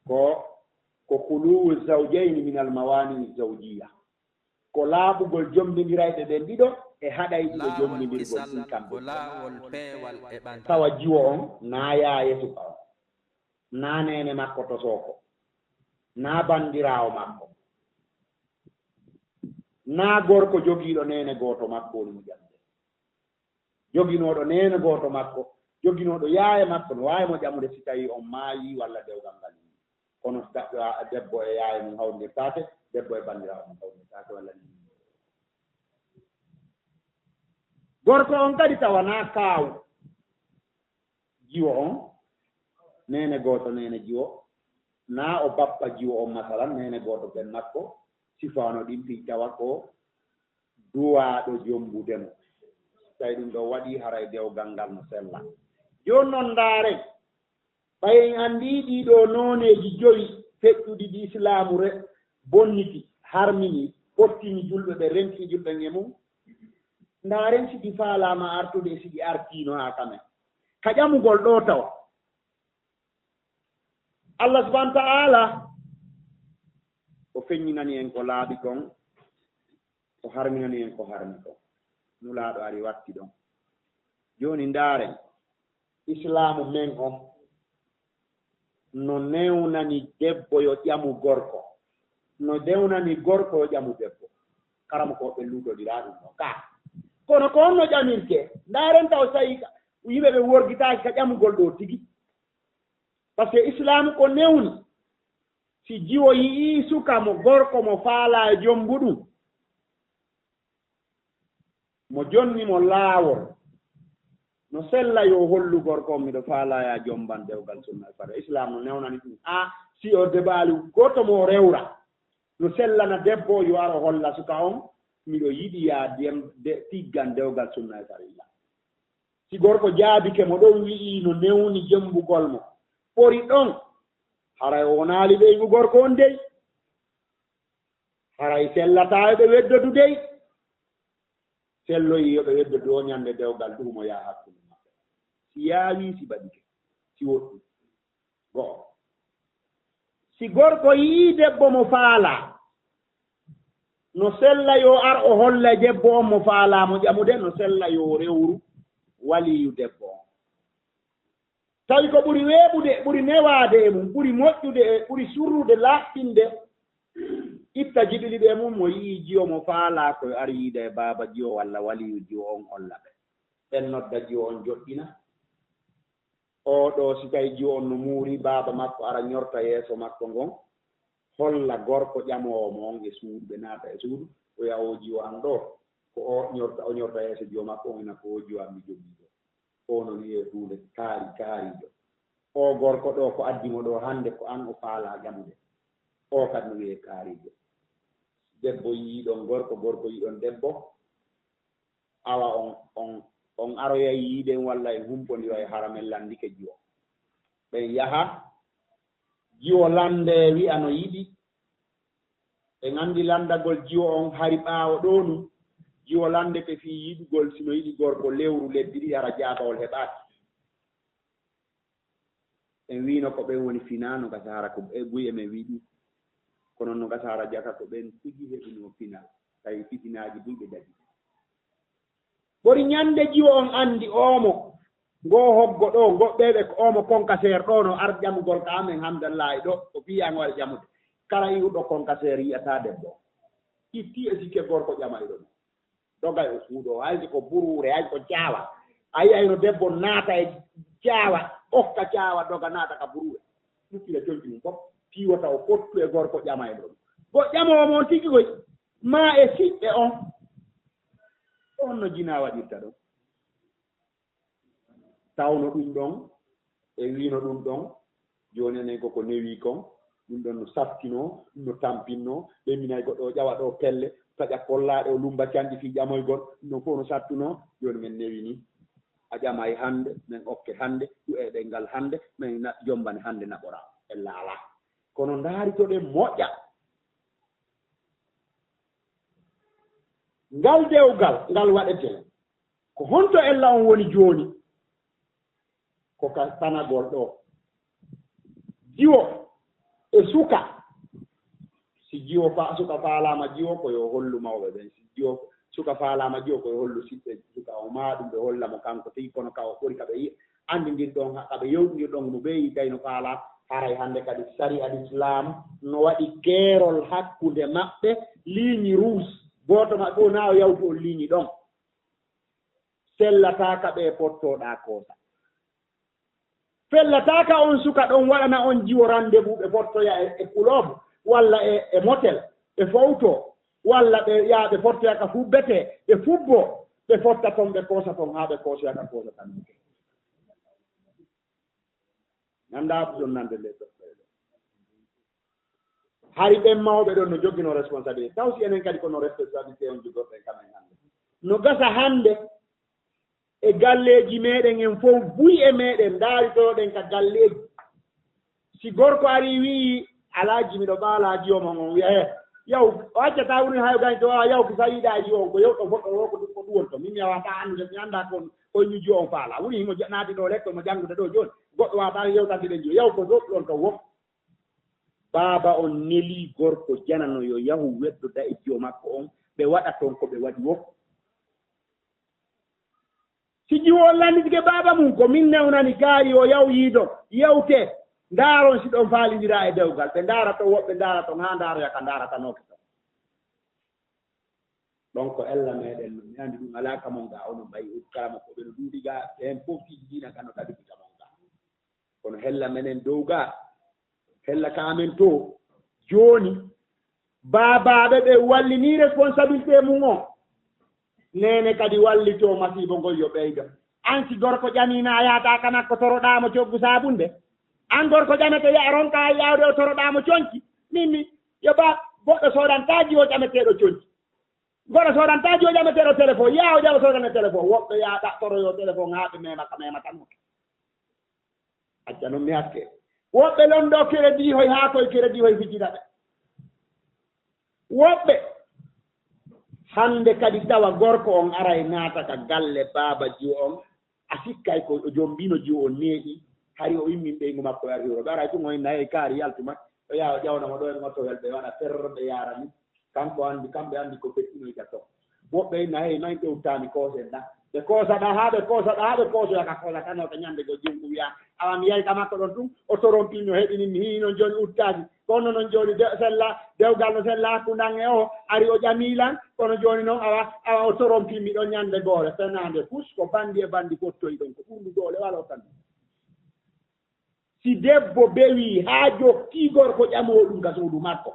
ko khuluwu zawjayni min almawani zawjiya ko laaɓugol jombindirayɗe ɗen ɗiɗo e haɗayɗiɗo jombindirgol ɗin kamɓe tawa jiwo on naa yaaye suka on naa nene makko to sooko naa banndiraawo makko naa gorko jogiiɗo nene gooto makko woni mo ƴamde joginooɗo nene gooto makko joginooɗo yaaye makko no waawi mo ƴamude si tawii on maayii walla dewgal ngal yii kono debbo e yaaye mum hawrindirtaate debbo e banndiraawo mum hawrindirtaate walla ni gorko on kadi tawanaa kaawu jiwo on nene gooto nene jiwo naa o bappa jiwo on masalan nene gooto ɓen makko sifaano ɗin ɗi tawa ko duwaaɗo jombudemo tawi ɗum ɗo waɗii haray dewgal ngal no sella jooni noon ndaaren ɓayen anndi ɗiiɗo nooneeji joyi feƴƴuɗi ɗi islamu bonniti harmini ɓottini julɓe ɓe rentii julɓe e mum ndaaren si ɗi faalaama artude e si ɗi artiino haa kamen ka ƴamugol ɗo tawa Allah subahanahu wa ta'ala o feññinani en ko laaɓi kon o harminani en ko harmi kon nulaaɗo ari watti ɗon jooni ndaaren islamu men on no newnani debbo yo ƴamu gorko no newnani gorko yo ƴamu debbo karama ko ɓe luutoɗiraa ɗum ɗo kaa kono ko on no ƴamirte ndaaren taw tawi yimɓe ɓe worgitaaki ka ƴamugol ɗo tigi par ce que islamu ko newni si jiwo yii suka mo gorko mo faalaa e jombuɗum mo jonni mo laawol no sella yo hollu gorko on miɗo faalaya jomban dewgal sunna e fara islam no newnani ɗum si o debaali goto mo rewra no sellana debbo yo aro holla suka on miɗo yiɗi yaa tiggan dewgal sunna e farilla si gorko jaabike mo ɗon wi'i no newni jembugol mo ɓori ɗon haray o wonaali ɓeygu gorko on dey haray sellataa ɓe weddodu dey selloyi yo ɓe weddodu o ñande dewgal ɗumo yaa hakkude maɓɓe si yaawi si baɗike si woɗɗi go'o si gorko yii debbo mo faalaa no sella yo ar o holla debbo on mo faalaa mo ƴamude no sella yo rewru waliyu debbo on tawi ko ɓuri weeɓude ɓuri newaade e mum ɓuri moƴƴude e ɓuri surrude laaɓɓinde itta jiɗiliɗe e mum mo yii jiyo mo faalaa koye ari yiida e baaba jiyo walla waliyu jiyo on holla ɓe ɓen nodda jiyo on joɗɗina oɗo si tawi jiyo on no muuri baaba makko ara ñorta yeeso makko ngon holla gorko ƴamoowo mo on e suudu ɓe naata e suudu o yaha o jiyo an ɗo ko o ñorta yeeso jiyo makko on ina ko o jiyo an mi jogiiɗo o no wiye huunde kaarijo o gorko ɗo ko addimo ɗo hannde ko an o faalaa ƴamude o kadi no wiye kaarijo debbo yii ɗon gorko yii ɗon debbo awa on aroya yiiɗen walla en humpondira e haramel landike jiwo ɓen yaha jiwo lande wi'a no yiɗi ɓen anndi landagol jiwo on hari ɓaawo ɗo num jiwo lande ɓe fii yiɗugol sino yiɗi gorko lewru lebbi ɗiɗi hara jaabawol heɓaaki en wiino ko ɓen woni finaa no gasa hara ko buy emen wiɗi kono no gasa hara jaka ko ɓen tigi heɓinoo fina tawi fitinaaji buy ɓe daɗi ɓori ñannde jiwo on anndi oomo ngoo hoggo ɗo goɓɓeeɓe ko oomo konkaseer ɗo no ar ƴamugol ka amen hamdallahi ɗo o biyan waɗa ƴamude kala iwɗo konkaseer yiyataa debbo itti e sikke gorko ƴamay ɗo dogay o suuɗo hayso ko buruure hay ko caawa a yiyayno debbo naata e caawa ɓofta caawa doga naata ka buruure ɗuppira colƴi mum fof tiiwata o pottu e gorko ƴamay ɗon go ƴamoowo moon tigi koy ma e siɓɓe on no jinaa waɗirta ɗon tawno ɗum ɗon e wiino ɗum ɗon jooni enen koko newii kon ɗum ɗon no saftinoo ɗum no tampinno ɓe minay goɗɗo ƴawa ɗo pelle taƴa kollaaɗe o lumba canɗi fii ƴamoygol ɗum ɗon fof no sattunoo jooni men newi ni a ƴamay hannde min okke hannde ɗu e ngal hannde min jombane hannde naɓoraa e laala kono ndaaritoɗen moƴƴa ngal dewgal ngal waɗetee ko honto ella on woni jooni ko ka tanagol ɗo jiwo e suka si jiwo suka faalama jiwo koyo hollu mawɓe ɓen si jiwo suka faalama jiwo koyo hollu siɓɓe suka o ma ɗum ɓe hollamo kanko tigi kono ka o ɓuri kaɓe anndindir ɗon kaɓe yewtindir ɗon no ɓeyi tawi no faala haray hannde kadi sari al islam no waɗi geerol hakkunde maɓɓe ligne rouge gooto maɓɓe fof na o yawti on ligne ɗon sellataka ɓe pottoɗa koosa fellataka on suka ɗon waɗana on jiwo rendez-vous ɓe pottoya e kulobe walla e motel ɓe fowto walla ɓe yaa ɓe pottoya ka fubbete ɓe fubbo ɓe fotta ton ɓe koosa ton haa ɓe koosoya ka koosa tan annda ɗon nande nde ɗoɗɗoɗo hari ɓen mawɓe ɗon no joggino responsabilité taw si enen kadi kono responsabilité on jogorɗen kamen hannde no gasa hannde e galleeji meɗen en fof buy e meɗen daaritoɗen ka galleeji si gorko ari wii alaaji miɗo ɓaalaaji omon on wiya he yaw o accata woni hay gañ to wawa yaw ko sayiɗaaji o ko yewɗo goɗɗo o ko ɗuwon to min mi wawata anndude mi annda kon koye jo on faala woni himo naati ɗo lekko mo janngude ɗo jooni goɗɗo wawata yewtande ɗen jo yaw ko ɗon to wop baaba on nelii gorko janano yo yahu weddoda e jiyo makko on ɓe waɗa toon ko ɓe waɗi wop si jiwo landitike baaba mum ko min newnani gaari o yaw yiido yewte ndaaron si ɗon faalidira e dewgal ɓe ndaara to woɓɓe ndaara ton haa ndaaroya ka ndaaratanoke ton donc ella meɗen no mi anndi ɗum alaa kamon ga ono mbayi kalama ko ɓe no ɗuuɗi ga heen fof tiji diina ka no ɗaɓiti kamon ga kono hella menen dow ga hella kamen to jooni baabaaɓe ɓe wallinii responsabilité mum o nene kadi wallito masibo ngol yo ɓeydo an si gorko ƴamina a yahata kanakko toroɗamo coggu sabunde an gorko ƴamete ya ronka yawde o toroɗamo coñci minni yo ba goɗɗo sodantaji o ƴameteɗo coñci goɗɗo sodantaji o ƴameteɗo téléphone ya o ƴama sodane téléphone woɓɓe ya ɗaɓɓoroyo téléphone haaɓe memaka mematanoke acca noon mi hakke woɓɓe londo crédit hoy haa koye crédit hoy fijjinaɓe woɓɓe hannde kadi tawa gorko on ara e naata ka galle baaba jiwo on a sikkay ko joom mbino jiwo on neeƴi hari o immin ɓeygu makko e arhiroɓe ara tun o nayi kaari yaltuma o yaha o ƴawnamo ɗo en otowel ɓe waɗa ferɓe yarani kanko anndi kamɓe anndi ko feƴƴinoyta to woɓɓe inna hey nayi ƴewtami koosen ɗa ɓe koosaɗa haa ɓe koosoya ka koosa tan o ka ñande go jomɗu wiya awa mi yeyka makko ɗon tun o torompin no heɗinin mi hii noon jooni uttaaki kono noon jooni sella dewgal no sella hakkundan e o ari o ƴamiilan kono jooni noon awa o torompinmi ɗon ñande goore fenande fus ko bandi e bandi fottoyi ɗon ko ɓurndu doole walo tan si debbo bewi haa jokkii gorko ƴamoo ɗum ka suudu makko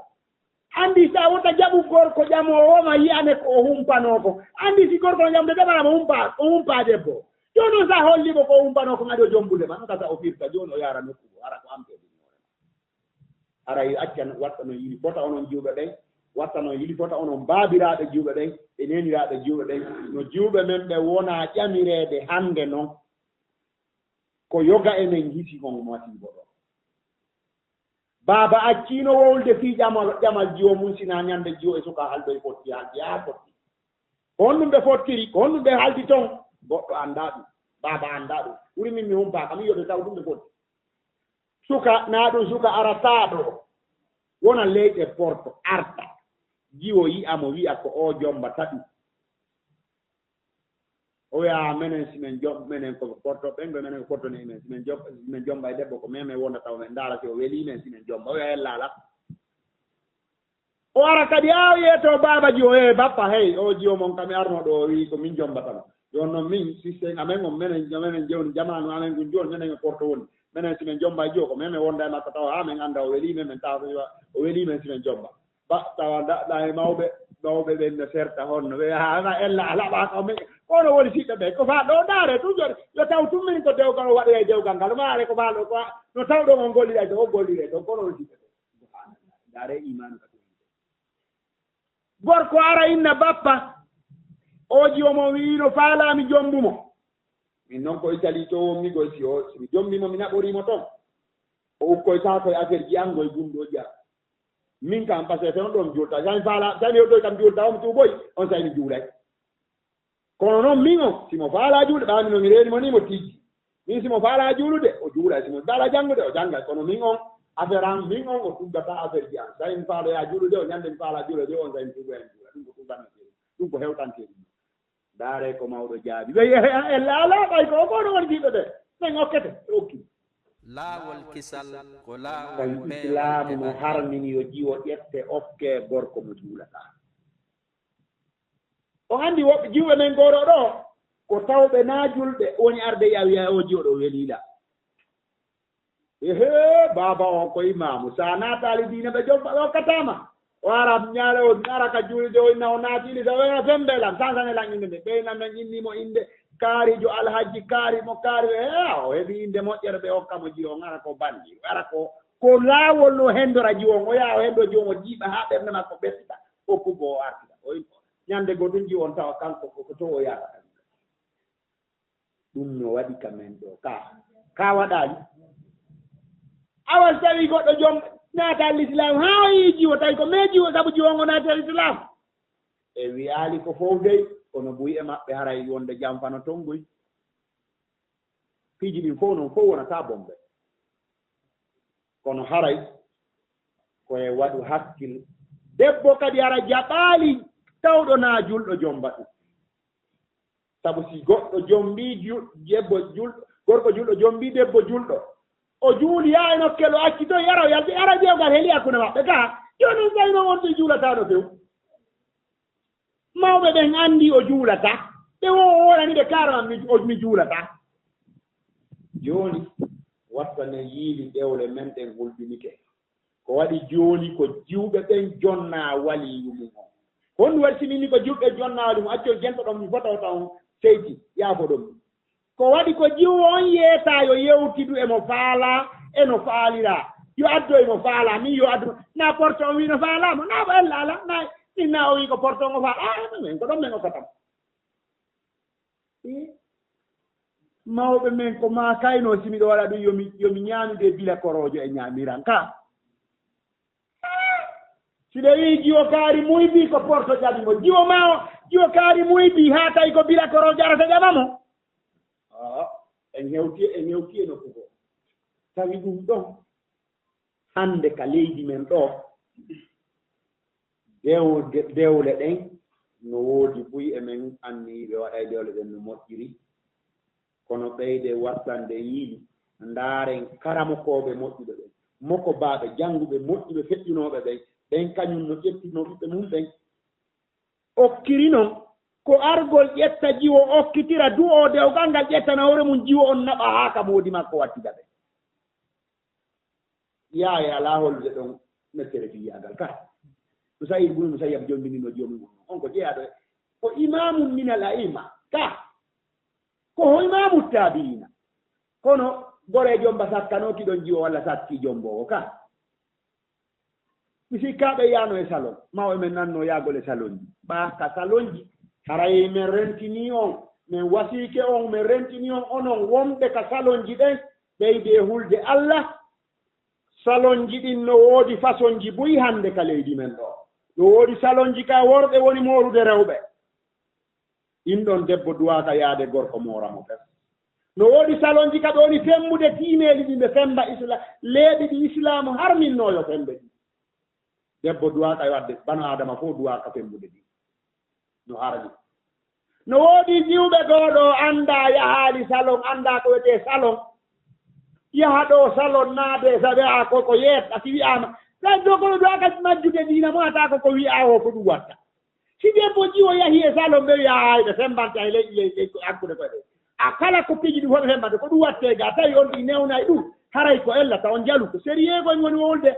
anndi sa wota jaɓu gorko ƴamoowo ma yiyane ko o humpanoo ko anndi si gorko no ƴamde ɗeɓarama o humpaa debbo jooni noon sa holliimo ko humpanoo ko ŋaɗi o jombude ma no kasa o firta jooni o yaara nokkugo ara ko ampeede ara accan watta noon yili fota onon jiwɓe ɗen watta noon yili fota onon baabiraaɓe jiwɓe ɗen e neniraaɓe jiwɓe ɗen no jiwɓe men ɓe wonaa ƴamireede hannde noon ko yoga enen hisi on masiibo ɗo baaba acciino wowlde fii ƴamal jiwo mum sinaa ñannde jiwo e suka haldoye fotti haldi haa fotti ko honɗum ɓe fottiri ko honɗum ɓe haldi toon goɗɗo anndaa ɗum baaba anndaa ɗum ɓuri min mi humpaaka min yoɓe taw ɗum ɓe fotti suka naa ɗum suka arataaɗo wona leyɗe porto arta jiwo yi'amo wi'a ko o jomba taɗu o wiya menen simen menen ko porto ɓengo menen ko portone men simen jomba e debbo ko memen wonda taw men ndaara si o weeli men simen jomba o wiya hellaala o ara kadi a wiyeto baaba jiwo he bappa hey o jiwo mon kam mi arno ɗo o wi ko min jombatano jooni noon min systéme amen on menen jewni jamanu amen gon jooni menen e porto woni menen simen jomba e jiwo ko memen wonda e makko tawa ha min annda o weeli men min tawa o weeli men simen jomba ba tawa daɗɗa e mawɓe ɓen no serta honno ɓe haa ella alaɓa ka men kono woni siɓɓe ɓe ko faa ɗo daare toujours yo taw tummin ko dewgal o waɗoya e dewgal ngal maare ko faaɗo ko no taw ɗon on gollira to o gollire to kono woni siɓɓe ɓe daare imanu ka gorko ara inna bappa o jiwomo wiino faalaami jombumo min noon ko Italie to wommi goy somi jombimo mi naɓorimo toon o ukkoy taa koye affaire jiyangoye gumɗo ƴa min kam par ce que toon ɗon juulta sami faala sami o ɗoy kam juulta omo tuuboy on sayni juulay kono noon min on simo faala juulde ɓaami no mi reenimo ni mo tijji min simo faala juulude o juula simo faala janngude o jannga kono min on affaire am min on o tuggata affaire ji an so mi faaloya juulude o ñande mi faala juulude o on so mi tugga en juula ɗum ko tugganatee ɗum ko hewtantee ɗum daare ko mawɗo jaabi ɓe e laala ɓay ko ko ɗo woni jiiɗo de min okkete okki laawol kisal ko laawol tan islamu mo harmini yo jiwo ƴette okke gorko mo juulata o anndi woɓɓe jiwɓe men goro ɗo ko tawɓe naa julɓe woni arde yawiya o jiwo ɗo weliila ehe baaba o ko imamu sa naataali diina ɓe jom ɓe okkatama o ara ñaale o ara ka juulde o inna o naatiili so wena fembelam sansane laŋinde nde ɓeyna men innimo inde kaarijo alhaji kaari mo kaari o heɓi inde moƴƴere ɓe hokkamo jiwo on ara ko banndi ara ko laawol no henndora jiwon o yaa o henndo jiwon o jiiɓa haa ɓernde makko ɓettita hokkugo o artita o ñannde go ɗum jiwon tawa kanko ko to o yaata ɗum no waɗi ka men ɗo ka waɗaani awan tawi goɗɗo jom naata l'islam haa o yii jiwo tawi ko mais jiwo sabu jiwon o naati l'islam e wiyaali ko fof dey kono buy e maɓɓe haray wonde jamfano toon buy piiji ɗin fof noon fof wonata bombe kono haray koye waɗu hakkil debbo kadi hara jaɓaali tawɗo naa julɗo jomba ɗum sabu si goɗɗo jombi debbo julɗo gorko julɗo jombi debbo julɗo o juuli yaa e nokkelo acci to yara yalti ara ƴewgal heeli hakkunde maɓɓe ka joni sayno wonto juulataɗo few mawɓe ɓen anndi o juulata ɓe woɗani ɓe karama mi juulata jooni wattane yiili ɗewle men ɗen hulɓinike ko waɗi jooni ko jiwɓe ɓen jonna waliyu mum o honɗum waɗi simini ko jiwɓe jonna wali mum accol jento ɗon mi fotaw taw seyti yaafo ɗum ko waɗi ko jiwo on yeeta yo yewtidu emo faala eno faalira yo addo emo faala min yo addu na porte o wi no faalamo na ɓo ella ala na inna o wi ko porte ngo faala men ko ɗon men okkatam mawɓe men ko ma kayno simi ɗo waɗa ɗum yomi ñaamide bila korojo e ñaamiran ka si ɗe wi jiwo kaari muybi ko porte ƴaɓimo jiwo ma o jiwo kaari muybi haa tawi ko bila korojo arata ƴaɓamo en hewti e nokku goo tawi ɗum ɗon hannde ka leydi men ɗo dewle ɗen no woodi buy e men anniiɓe waɗa e dewle ɗen no moƴƴiri kono ɓeyde wattande yiili ndaaren karamokooɓe moƴƴuɓe ɓen moko baaɓe jannguɓe moƴƴuɓe feƴƴinooɓe ɓen kañum no ƴettino ɓiɓɓe mum ɓen okkiri noon ko argol ƴetta jiwo okkitira du o dewgal ngal ƴettana hoore mum jiwo on naɓa haa ka moodi makko wattida ɓe yaaye alaa hollude ɗon mettere fiyagal ka so sayid buni mo sayiyam jombinino joomum on ko ƴeyaɗo ko imamum minal aima ka ko imamu tabiina kono gore jomba sakkano kiɗon jiwo walla sakki jombowo ka mi sikkaɓe yaano e salon mawo men nanno yaagol e salon ji ɓa ka salon ji haray min rentini on min wasiike on min rentini on onon wonɓe ka salon ji ɗen ɓeyde hulde Allah salon ji ɗin no woodi façon ji buy hannde ka leydi men ɗo no woodi salon ji ka worɓe woni moorude rewɓe ɗin ɗon debbo duwaka yaade gorko mooramo fes no woodi salon ji ka ɓe woni femmude tiimeeli ɗi ɓe femba leeɓi ɗi islamu harminnoyo fembe ɗi debbo duwaka wadde bano adama fof duwaka femmude ɗi no harmi no woodi jiwɓe ɗo ɗo annda yahaali salon annda ko wiyete salon yaha ɗo salon naade so wi'a koko yeeɗa si wi'ama sa dogono duwaka majjude diina mo ata ko wi'a o ko ɗum watta si debbo jiwo yahi e salon ɓe wiya hayɓe fembante hay leyɗi hakkude koɗe a kala ko piiji ɗum fof fembante ko ɗum watte ga tawi on ɗi newnayi ɗum haray ko ellata on jalu ko sérieux goñ woni wolde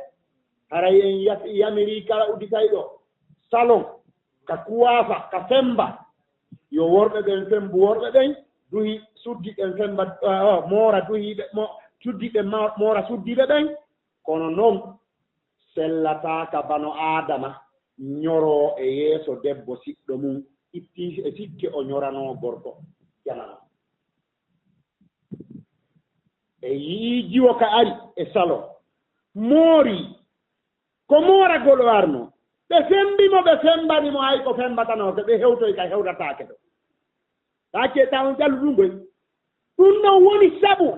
haray en yahi amérique kala udditayi ɗo salon ka kuwafa ka femba yo worɓe ɓen fembu worɓe ɓen duhi suddiɓen femba moora duhiɓe suddiɓe moora suddiɓe ɓen kono noon sellataka bano adama ñoro e yeeso debbo siɗɗo mum itti e sikke o ñorano gorko janano e yii jiwo ka ari e salon moori ko mooragol o arno ɓe fembimo ɓe fembanimo hay ko fembatano ko ɓe hewtoy ka hewtatake ɗo ta ceeta on jallu ɗum goy ɗum non woni sabu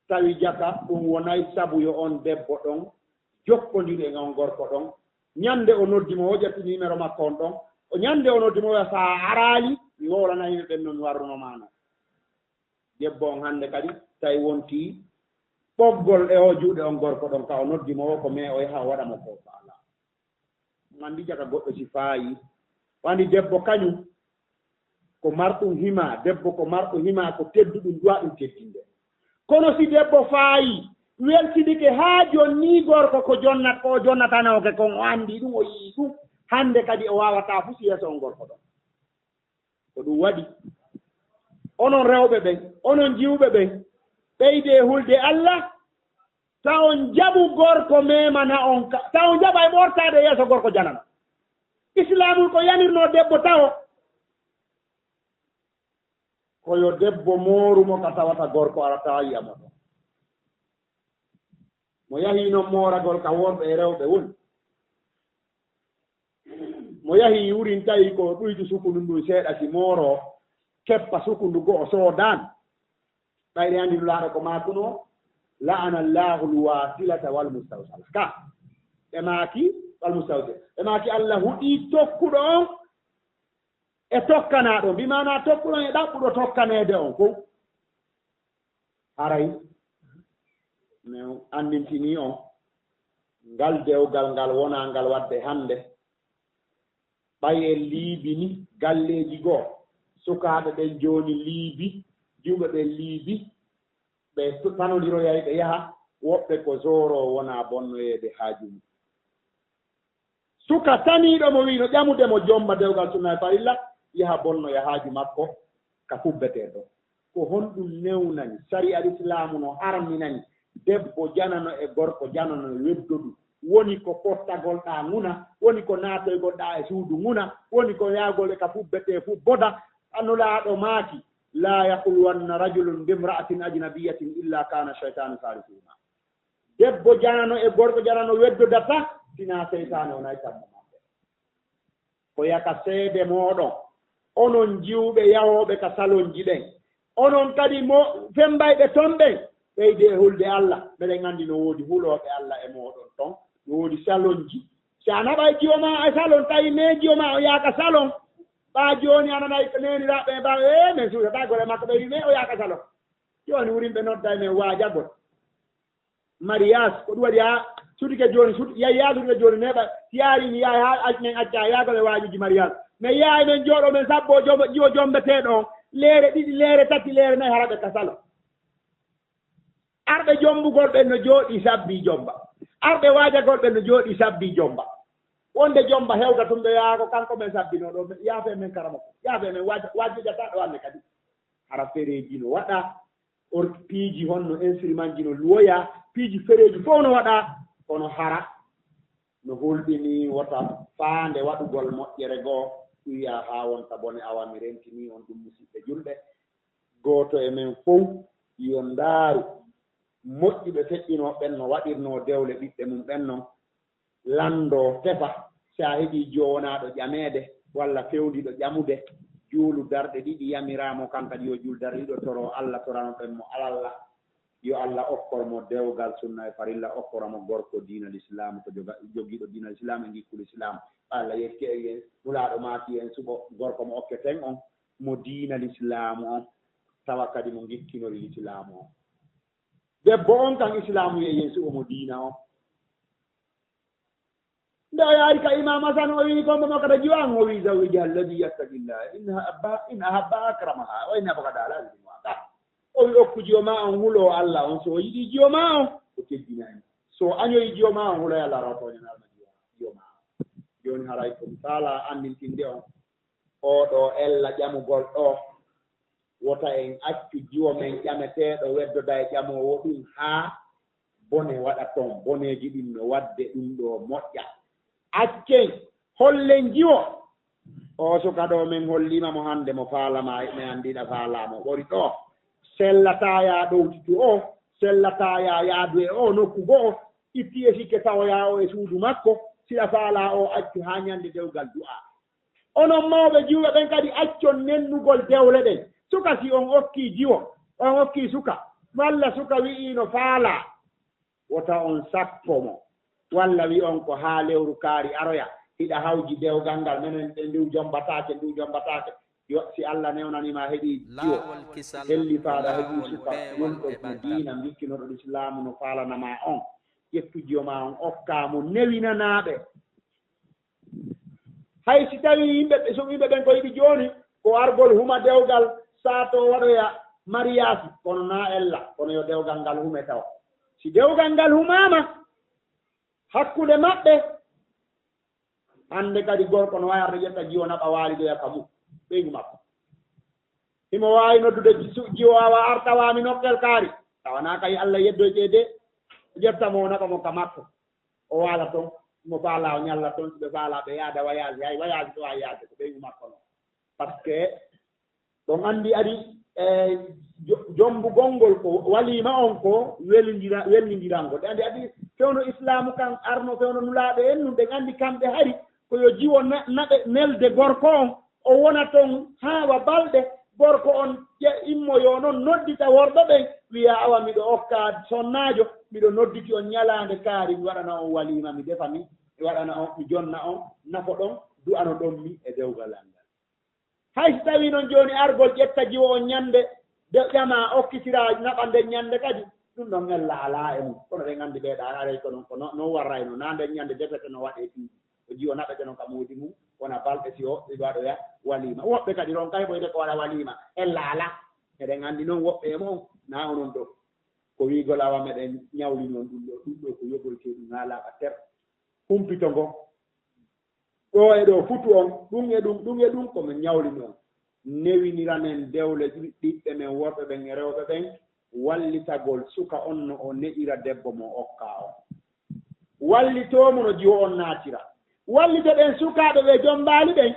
tawi jaka ɗum wonay sabu yo on debbo ɗon jokkondiri e on gorko ɗon ñande o noddimo o ƴetti numéro makko on ɗon o ñande o noddimo o sa araali mi wowlana yimɓe ɓen noon warruno maano debbo on hannde kadi tawi wonti ɓoggol e o juuɗe on gorko ɗon ka o noddimo o ko mais o yaha o waɗamo ko faala andi jaka goɗɗo si faayi wandi debbo kañum ko marɗum hima debbo ko marɗum hima ko tedduɗum duwa ɗum teddinde kono si debbo faayi weltidike haa jonni gorko ko jonnatanoke kon o anndi ɗum o yii ɗum hannde kadi o wawata fu si yeeso on gorko ɗon ko ɗum waɗi onon rewɓe ɓen onon jiwɓe ɓen ɓeyde hulde Allah ta on jaɓu gorko memana on ta on jaɓa e ɓortade yeeso gorko janano islamul ko yamirno debbo tawo koyo debbo moorumo ka tawata gorko arata yiyamo ɗon mo yahi noon mooragol ka worɓe e rewɓe woni mo yahi wurin tawi ko ɗuydu sukundu ndu seeɗa si mooro keppa sukundu go o soodan ɓayde anndi laaɗo ko maakuno la'ana llahu lwasilata walmustawsala ka ɓe maaki walmustawsila ɓe maaki Allah huɗii tokkuɗo on e tokkanaaɗo mbimana tokkuɗo on e ɗaɓɓuɗo tokkaneede on fof haray min anndintini on ngal dewgal ngal wonaa ngal waɗde hannde ɓay en liibini galleeji goo sukaaɓe ɓen jooni liibi juuɓe ɓen liibi ɓe tanodiroyay ɓe yaha woɓɓe ko zoro wonaa bonnoyeede haaju mum suka taniiɗo mo wiino ƴamude mo jomba dewgal sunna e farilla yaha bonnoya haaju makko ka fubbetee ɗo ko honɗum newnani sari al islamu no harminani debbo janano e gorko janano e weddoɗum woni ko pottagol ɗaa ŋuna woni ko naatoygol ɗaa e suudu ŋuna woni ko yaagol e ka fubbetee fu boda annulaaɗo maaki la yahulwanna rajulun bimra'atin ajnabiyatin illa kana cheytanu salisuhuma debbo janano e gorko janano weddodata sina seytane o nayi tammo maɓɓe ko yaka seede mooɗon onon jiwɓe yahooɓe ka salonji ɗen onon kadi mo fembayɓe ton ɓen ɓeyde e hulde Allah mbeɗen anndi no woodi hulooɓe Allah e mooɗon ton no woodi salonji si a naɓa e jiwo ma e salon tawi ne jiwo ma o yaaka salon ɓaa jooni ananayi ko neeniraaɓe e ɓaa min suusataa gole makko ɓe wii o yaaka salon jooni wurimɓe nodda men waajagol mariage ko ɗum waɗi haa sutike jooni yayyaa sutike jooni neɓa si yaari mi yahay haa men accaa yaagol e waajuji mariage mais yahay men jooɗo men sabbo jiwo jombeteeɗo on leere ɗiɗi leere tati leere nayi haraɓe ka salon arɓe jombugol ɓen no jooɗii sabbii jomba arɓe waajagol ɓen no jooɗii sabbii jomba wonde jomba hewta tum ɓe yaako kanko men sabbinoo ɗo yaafe men karama ko yaafe men waajijata ɗo alle kadi hara fereeji no waɗa or piiji honno instrument ji no luwoya piiji fereeji fof no waɗa kono hara no holɗini wota faande waɗugol moƴƴere goo ɗuya haa wonta bone awa mi rentini on ɗum musidɓe julɓe gooto e men fof yo ndaaru moƴƴi ɓe feƴƴinoo ɓen no waɗirnoo dewle ɓiɓɓe mum ɓen noon lanndoo tefa so a heɓii joonaaɗo ƴameede walla fewndiɗo ƴamude juulu darɗe ɗiɗi yamiraamo kan kadi yo juulu darɗe ɗiɗo toro Allah torano ɓen mo alalla yo Allah okkor mo dewgal sunna e farilla okkora mo gorko diinal islam ko jogiiɗo diinal islam e gikkul islam Allah yetti en mulaaɗo maaki en suɓo gorko mo okketen on mo diinal islamu on tawa kadi mo gikkinori islamu on debbo on kan islamu ye yen suɓo mo diina on nde o yaari ka imam hasan o wii kombo makko ta jiwan o wii zawija alladi yattaqillah in ahabba akramaha o inna baka dala ɗa o wi okku jiyo ma on hulo Allah on so o yiɗi jiyo ma on o teddinani so añoyi jiyo ma on huloy Allah rawtoñanalma jiyo ma on joni haray ko misala andintinde on oɗo ella ƴamugol ɗo wota en accu jiwo men ƴameteɗo weddoda e ƴamowo ɗum haa bone waɗa toon boneji ɗin no wadde ɗum ɗo moƴƴa accen hollen jiwo o suka ɗo min hollima mo hannde mo faalama mi anndiɗa faalamo ɓori ɗo sellata ya ɗowtitu o sellata ya yaadu e o nokku goo itti e sikke tawoya o e suudu makko siɗa faala o accu haa ñande dewgal du'a onon mawɓe jiwɓe ɓen kadi accon nennugol dewle ɗen suka si on okki jiwo on okki suka walla suka wi'ino faala wota on sappo mo walla wi on ko haa lewru kaari aroya hiɗa hawji dewgal ngal minen ɓe ndiw jombataake yo si Allah newnanima heɓi jiwo helli faaɗa heɓi suka wonɗo ko diina mbikkinoɗo islamu no faalanama on ƴettu jiwo ma on okkamo newinanaɓe hay si tawi yimɓe so yimɓe ɓen ko yiɗi jooni ko argol huma dewgal saato waɗoya mariage kono na ella kono yo dewgal ngal hume taw si dewgal ngal humama hakkude maɓɓe hande kadi gorko no wawi arde ƴetta jiwo naɓa waalidoya ka mum ɓeygu makko himo wawi noddude jiwo awa artawami nokkel kaari tawana kay Allah yeddoyte ƴettamo naɓa mo ka makko o waala toon mo faala o ñalla toon siɓe faala ɓe yaada voyage hay voyage to wawi yaade ko ɓeygu makko noon par ce que ɗon anndi adi jombu gongol ko walima on ko welndirango ɗe anndi adi fewno islamu kan arno fewno nulaaɓe en num ɗen anndi kamɓe hari koyo jiwo naɓe nelde gorko on o wona toon haawa balɗe gorko on immoyo noon noddita worɓe ɓen wiya awa miɗo okka sonnaajo miɗo nodditi on ñalaande kaari mi waɗana on walima mi defa mi waɗana on mi jonna on nafo ɗon du'ano ɗon mi e dewgal angal hay so tawi noon jooni argol ƴetta jiwo on ñande ƴama okkitira naɓa nden ñande kadi ɗum ɗon ella alaa e mum kono ɗen anndi ɓeeɗa aray ko noon ko non warrayno na nden ñande defete no waɗe tiiɗi o jiwo naɓete noon ka moodi mum wona balɗe si o waɗoya walima woɓɓe kadi ron kay ɓoyde ko waɗa walima ella ala eɗen anndi noon woɓɓe e moon na onon ɗo ko wiigol awa meɗen ñawli noon ɗum ɗo ko yoɓoyte ɗum haalaɓa ter humpito ngo ɗo e ɗo futu on ɗum e ɗum komin ñawli noon newiniranen dewle ɗiɓɓe men worɓe ɓen e rewɓe ɓen wallitagol suka on no o neɗira debbo mo okka o wallitomo no jiwo on naatira wallite ɓen sukaaɓe ɓe jombaali ɓen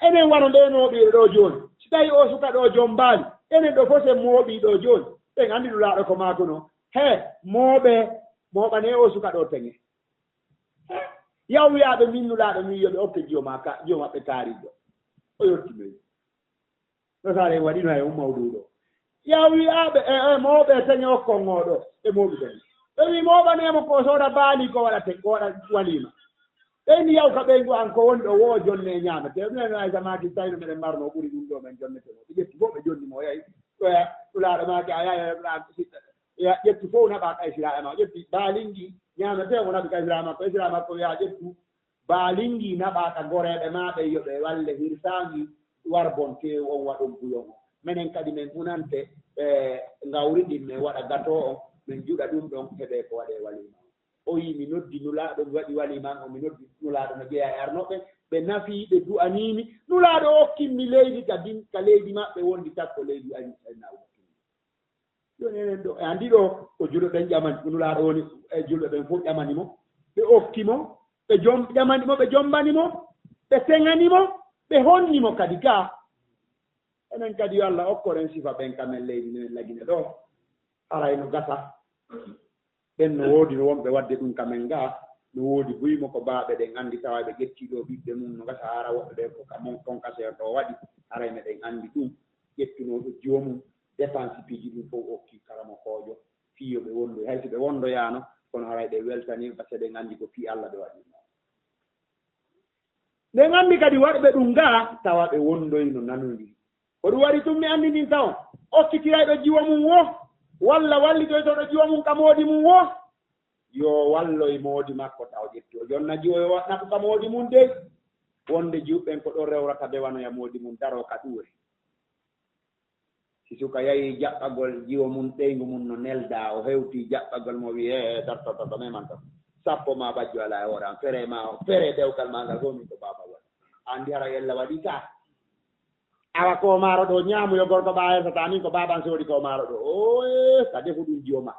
enen wano nde mooɓiiɗo ɗo jooni si tawi o suka ɗo jombaali enen ɗo fof sen mooɓii ɗo jooni ɓen anndi ɗulaaɗo ko maako noon mooɓane o suka ɗo teŋe yaw wiyaaɓe min nulaaɗo min yo ɓe okke jiwo maɓɓe kaariɗo o yottinoyi no saare waɗino hay mawɗuɗo yaw wiyaaɓe mooɓe teŋe okkon o ɗo ɓe mooɓi ɓen ɓe wi mooɓaneemo ko sooda baali ko waɗa waliima ɓeyni yaw ka ɓeygu an ko woni ɗo wo jonne e ñaamete minen ay samaki tawino meɗen mbarno o ɓuri ɗum ɗo men jonnete o ɓe ƴetti fof ɓe jonni mo yayi ɗoya ɗulaaɗo maake a yaya ƴettu fof naɓa kaysira e ma ƴetti baalingi ñaamete mo naɓi kaysira makko kaysira makko wiya ƴettu baalingi naɓa ka goreeɓe maɓe yoɓe walle hirsaangi warbon tew on waɗon buyon o minen kadi min hunante ngawri ɗin min waɗa gato on min juɗa ɗum ɗon heɓe ko waɗe walima o yi mi noddi nulaaɗo mi waɗi waliman o mi noddi nulaaɗo no jeeya e arnoɓe ɓe nafii ɓe du'aniimi nulaaɗo okkinmi leydi ka leydi maɓɓe wondi takko leydi nawɗo joni enen ɗo e anndi ɗo ko julɓe ɓen ƴamani ko nulaaɗo woni e julɓe ɓen fof ƴamani mo ɓe okki mo ɓe ƴamani mo ɓe jombani mo ɓe teŋani mo ɓe honni mo kadi gaa enen kadi yo Allah okkoren sifa ɓen kamen leydi minen lagine ɗo arayno gasa ɓen no woodi no wonɓe wadde ɗum kamen ngaa no woodi buyimo ko baaɓe ɗen anndi tawa ɓe gettiiɗo ɓiɓɓe mum no gasa ara woɓɓe ɓe ko kamon konkaseer ɗo waɗi aray meɗen anndi ɗum ƴettunooɗo jiwo mum dépense piiji ɗum fof okki karamo koojo fiyo ɓe wondoy hay so ɓe wondoyaano kono aray ɗe weltanii par ce que ɗen anndi ko fii Allah ɓe waɗi ɗen anndi kadi waɗɓe ɗum ngaa tawa ɓe wondoy no nanondiri ko ɗum waɗi tum mi anndi ndin taw okkitirayɗo jiwo mum wo walla wallitoytoɗo jiwo mum ka moodi mum wo yo walloye moodi makko taw ƴetti o jonna jiwo yo waɗnako ka moodi mum dey wonde jiwɓen ko ɗo rewrata ɓe wanoya moodi mum daro ka ɗuure si suka yahi jaɓɓagol jiwo mum ɓeygu mum no nelda o hewti jaɓɓagol mo wi dartototo meman to sappo ma bajjo ala e hoore an fere ma fere dewgal ma ngal fof min ko baba waɗi andi hara yella waɗi ka awa ko maaro ɗo ñaamuyo gorko ɓaayesata min ko baban soodi ko maaro ɗo ka defu ɗum jiwo ma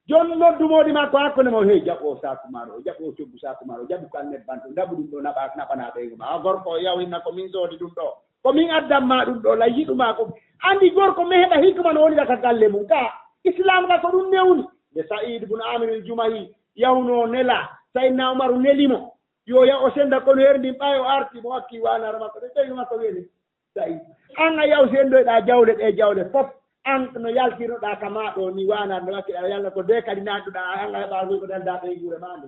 jon noddumoɗi ma ko hakkunde mo hey jaɓɓo saku maaro o jaɓɓo coggu saku maaro jaɓi ko annet banto ndaɓu ɗum ɗo naɓana ɓeygu ma a gorko o yawinna ko min soodi ɗum ɗo ko min addanma ɗum ɗo lay yiɗuma ko andi gorko mi heɓa hikma no wonira ka galle mum ka islam ka ko ɗum newni nde Saïd bun Amir al Jumahi yawno nela Sayyidna Umaru nelimo yo ya o senda kono herndi ɓayo arti mo wakki wanara makko ɗe ɓeyno makko weeli tawi an a yaw sendoyɗa jawle ɗe jawle fof an no yaltirnoɗa kama ɗo ni wanare no wakki aɗa yalla ko de kadi nanduɗa an a heɓa ko dalda ɓe guure ma nde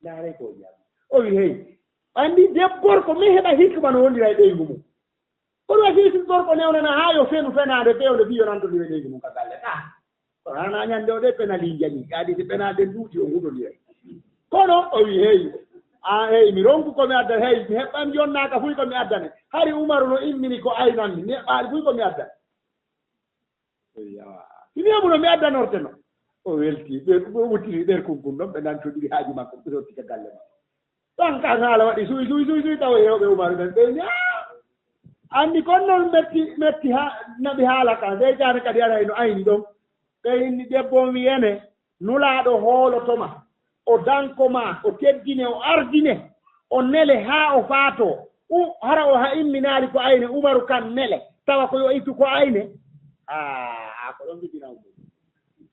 ndaare ko jam o wi hey andi gorko mi heɓa hikma no wondira e ɓeygu mum kono wasi si gorko newnana ha yo fenu fenade fewde biyonantodire ɓeygu mum ka galle ɗa kono hana ñande o ɗe penali jañi kadi si penade duuti o huɗodira kono o wi hey hey mi ronku komi adda hey mi heɓɓan jonnaka fuy komi addane hari umaru no immini ko aynanmi mi heɓɓaali fuy komi addane siniyamuno mi addanorteno o welti ɓe wuttiri ɓer kunkum ɗon ɓe nantoɗiri haaji makko ɓe rottika galle makko ɗon kan haala waɗi suy tawa rewɓe umaru ɓen ɓe anndi kon noon metti naɓi haala kan seytane kadi ara no ayni ɗon ɓe inni debbo wiyene nulaaɗo hoolotoma o dankoma o teddine o ardine o nele haa o faato hara o ha imminaali ko ayne umaru kan nele tawa ko yo ittu ko ayne ko ɗon jibina ɗum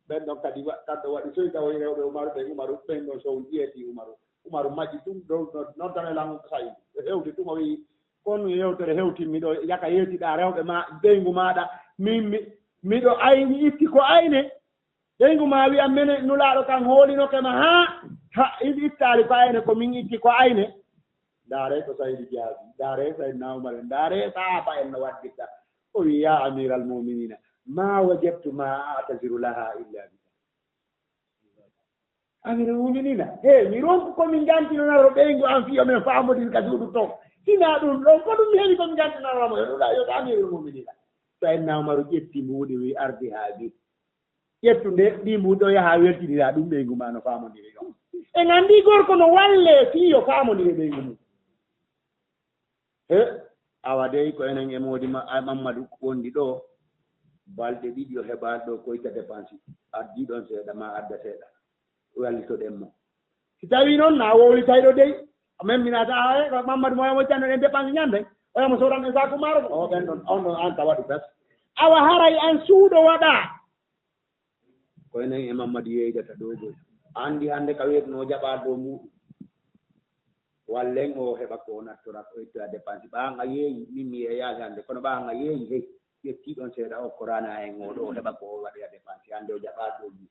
ɓen ɗon kadi kamɓe waɗi soy tawa rewɓe umaru ɓe umaru ɓen ɗon sow ƴeeti umaru majji ɗum ɗo noddane lan sayi hewde ɗum o wi kon yewtere hewtinmi ɗo yaka yeetiɗa rewɓe ma ɓeygu maɗa miɗo ayni itti ko ayne ɓeygu ma wiya mene nulaaɗo kan hoolinokema ha ittaali ko ayne ko min itti ko ayne ndaare ko saydi jaabi ndaare saydi nawmare ndaare saaba en no wadditta o wi ya amira al muminina ma wajadtu ma atasiru laha illa bika amira al muminina mi ronku komin jantinonaro ɓeygu an fiyo men faamodin ka suuɗu to sina ɗum ɗon ko ɗum heewi komi jantinanamo yoɗa amira al muminina saydi nawmaru ƴetti mbuuɗi wi ardi haaji ƴettu nde ɗi mbuuɗo yaha weltinira ɗum ɓeygu ma no faamodiri ɗon en anndi gorko no walle fiyo faamodire ɓeygu mum awa dey ko enen e moodi Mamadou wondi ɗo balɗe ɗiɗi o heɓaani ɗo koyta dépense addi ɗon seeɗa ma adda seeɗa wallitoɗen mo si tawii noon na wowlitay ɗo dey memminata Mamadou mo yamo canno ɗen dépense ñande o yamo sodan e saku maaro o ɓen ɗon on ɗon an ka waɗi tas awa haray an suuɗo waɗa ko enen e Mamadou yeydata ɗo ɗo anndi hannde ka weetno jaɓaa dow muɗum wallen o heɓa ko nattora ko ittoya dépense ɓaan a yeeyi min mi yeeyaaki hannde kono ɓaan a yeeyi hey ƴettii ɗon seeɗa okkorana en o ɗo o heɓa ko waɗoya dépense hannde o jaɓaa dow mum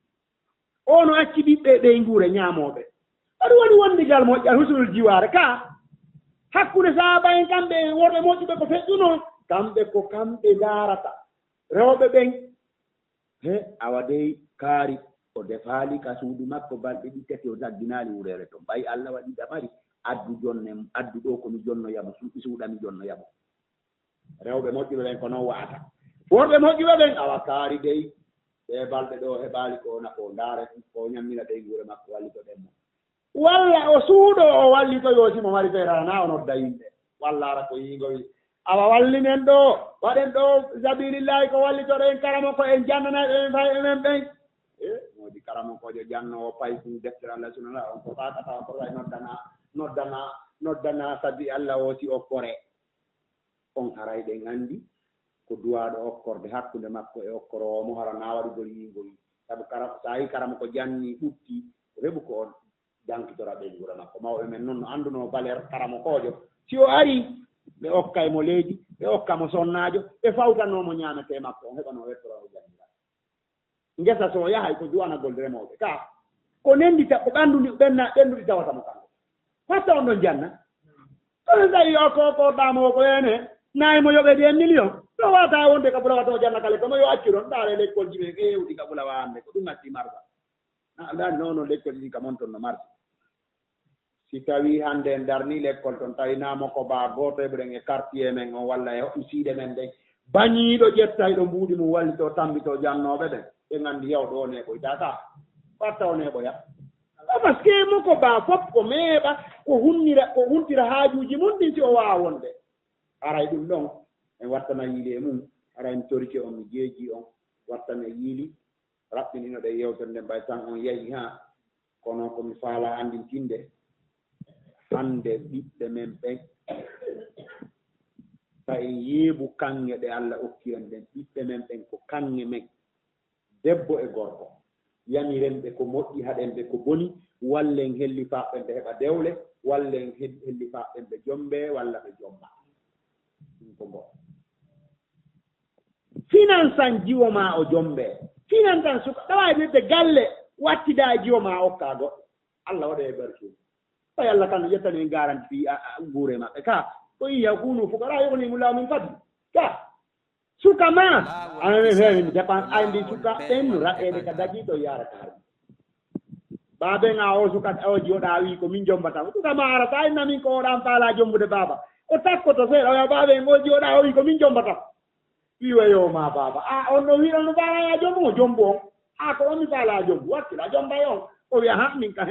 o no acci ɓiɓɓe ɗey nguure ñaamooɓe aɗum woni wondigal moƴƴal husnul jiwaare ka hakkunde saaba en kamɓe worɓe moƴƴuɓe ko feƴƴuno kamɓe ndaarata rewɓe ɓen awa dey kaari o defaali ka suudu makko balɗe ɗi tati o dagginaali wureere to ɓay Allah waɗi ɗamari addu ɗo komi jonnoyamo suuɗami jonnoyamo rewɓe moƴƴuɓe ɓen ko noon wa'ata worɓe moƴƴuɓe ɓen awa kaari dey ɓe balɗe ɗo heɓaali ko nako ndaare ko ñammina ɗey guure makko wallitoɗen mo walla o suuɗo o wallitoyo simo mari feerana o nodda yimɓe walla ara ko yiigoyi awa wallinen ɗo waɗen ɗo sabilillahi ko wallitoɗo en karamo ko en jannanaɓe en fay enen ɓen moodi karamokojo janno o pay ɗum deftere Allah sunala on ko fatata ko way noddana sabi Allah o si okkore on haray ɗen anndi ko duwaɗo okkorde hakkunde makko e okkorowo mo hara na waɗugol yiingol sabu sa yi karama ko janni ɗutti reɓu ko on jankitora ɓe gura makko mawɓe men noon no annduno valeur karamokojo si o ari ɓe okkay mo leydi ɓe okka mo sonnaajo ɓe fawtanomo ñaamete makko on heɓano wettoro jannira ngesa so yahay ko duwanagol remooɓe ka ko nendita ko ɓennduɗi tawata mo kanko fatta on ɗon janna kono tawi ko ɗamo ko ene nayi mo yoɓede 1 million ɗo wata wonde ka ɓura wato janna kale kono yo accu ɗon ɗaare lekkol jiɓe hewɗi ka ɓula wande ko ɗum atti marsa andani nono lekkol ɗi ka mon toon no marsa si tawi hannde en darni l'école toon tawi naamo ko ba gooto heɓuɗen e quartier men on walla e hoɓɓe siiɗe men ɗen bañiiɗo ƴettay ɗo mbuuɗi mum wallito tambito jannooɓe ɓen ɓe nganndi yawɗo o neeɓoyta ka watta o neeɓoya par ce que mo ko ba fof ko meeɓa ko huntira haajuuji mum ɗin si o waawa wonde aray ɗum ɗon en wattana yiili e mum ara en torike on mi jeeji on wattana yiili raɓɓinino ɗe yewtere nden ɓay tan on yahi ha kono komi faala anndintinde hannde ɓiɓɓe men ɓen sa en yeeɓu kanŋe ɗe Allah okki en ɗen ɓiɓɓe men ɓen ko kanŋe men debbo e gorko yamiren ɓe ko moƴƴi haɗen ɓe ko boni wallen helli faɓɓen ɓe heɓa dewle wallen helli faɓɓen ɓe jombe walla ɓe jomba ɗum ko ngoo finance an jiwo ma o jombe finance an suka ɗawawi wiide galle wattida e jiwo ma okka goɗɗo Allah waɗa e barke ɓay Allah kan ƴettani en garanti fi guure maɓɓe ka ko yiya kunu fukara yognimum law min fadli ka suka ma amin dépense ayndi suka ɓen raɗede ka daƴi to yarata har baaben a o suka o joɗa wi ko min jombata suka ma arata inna min ko oɗan faala jombude baaba o takkoto seeɗa oya baaben o joɗa o wi ko min jombata wiwayo ma baaba a on ɗo wiɗon no faalaya jombu o jombu on ha ko on mi faala jombu wattila jombay on o wiya ha min ka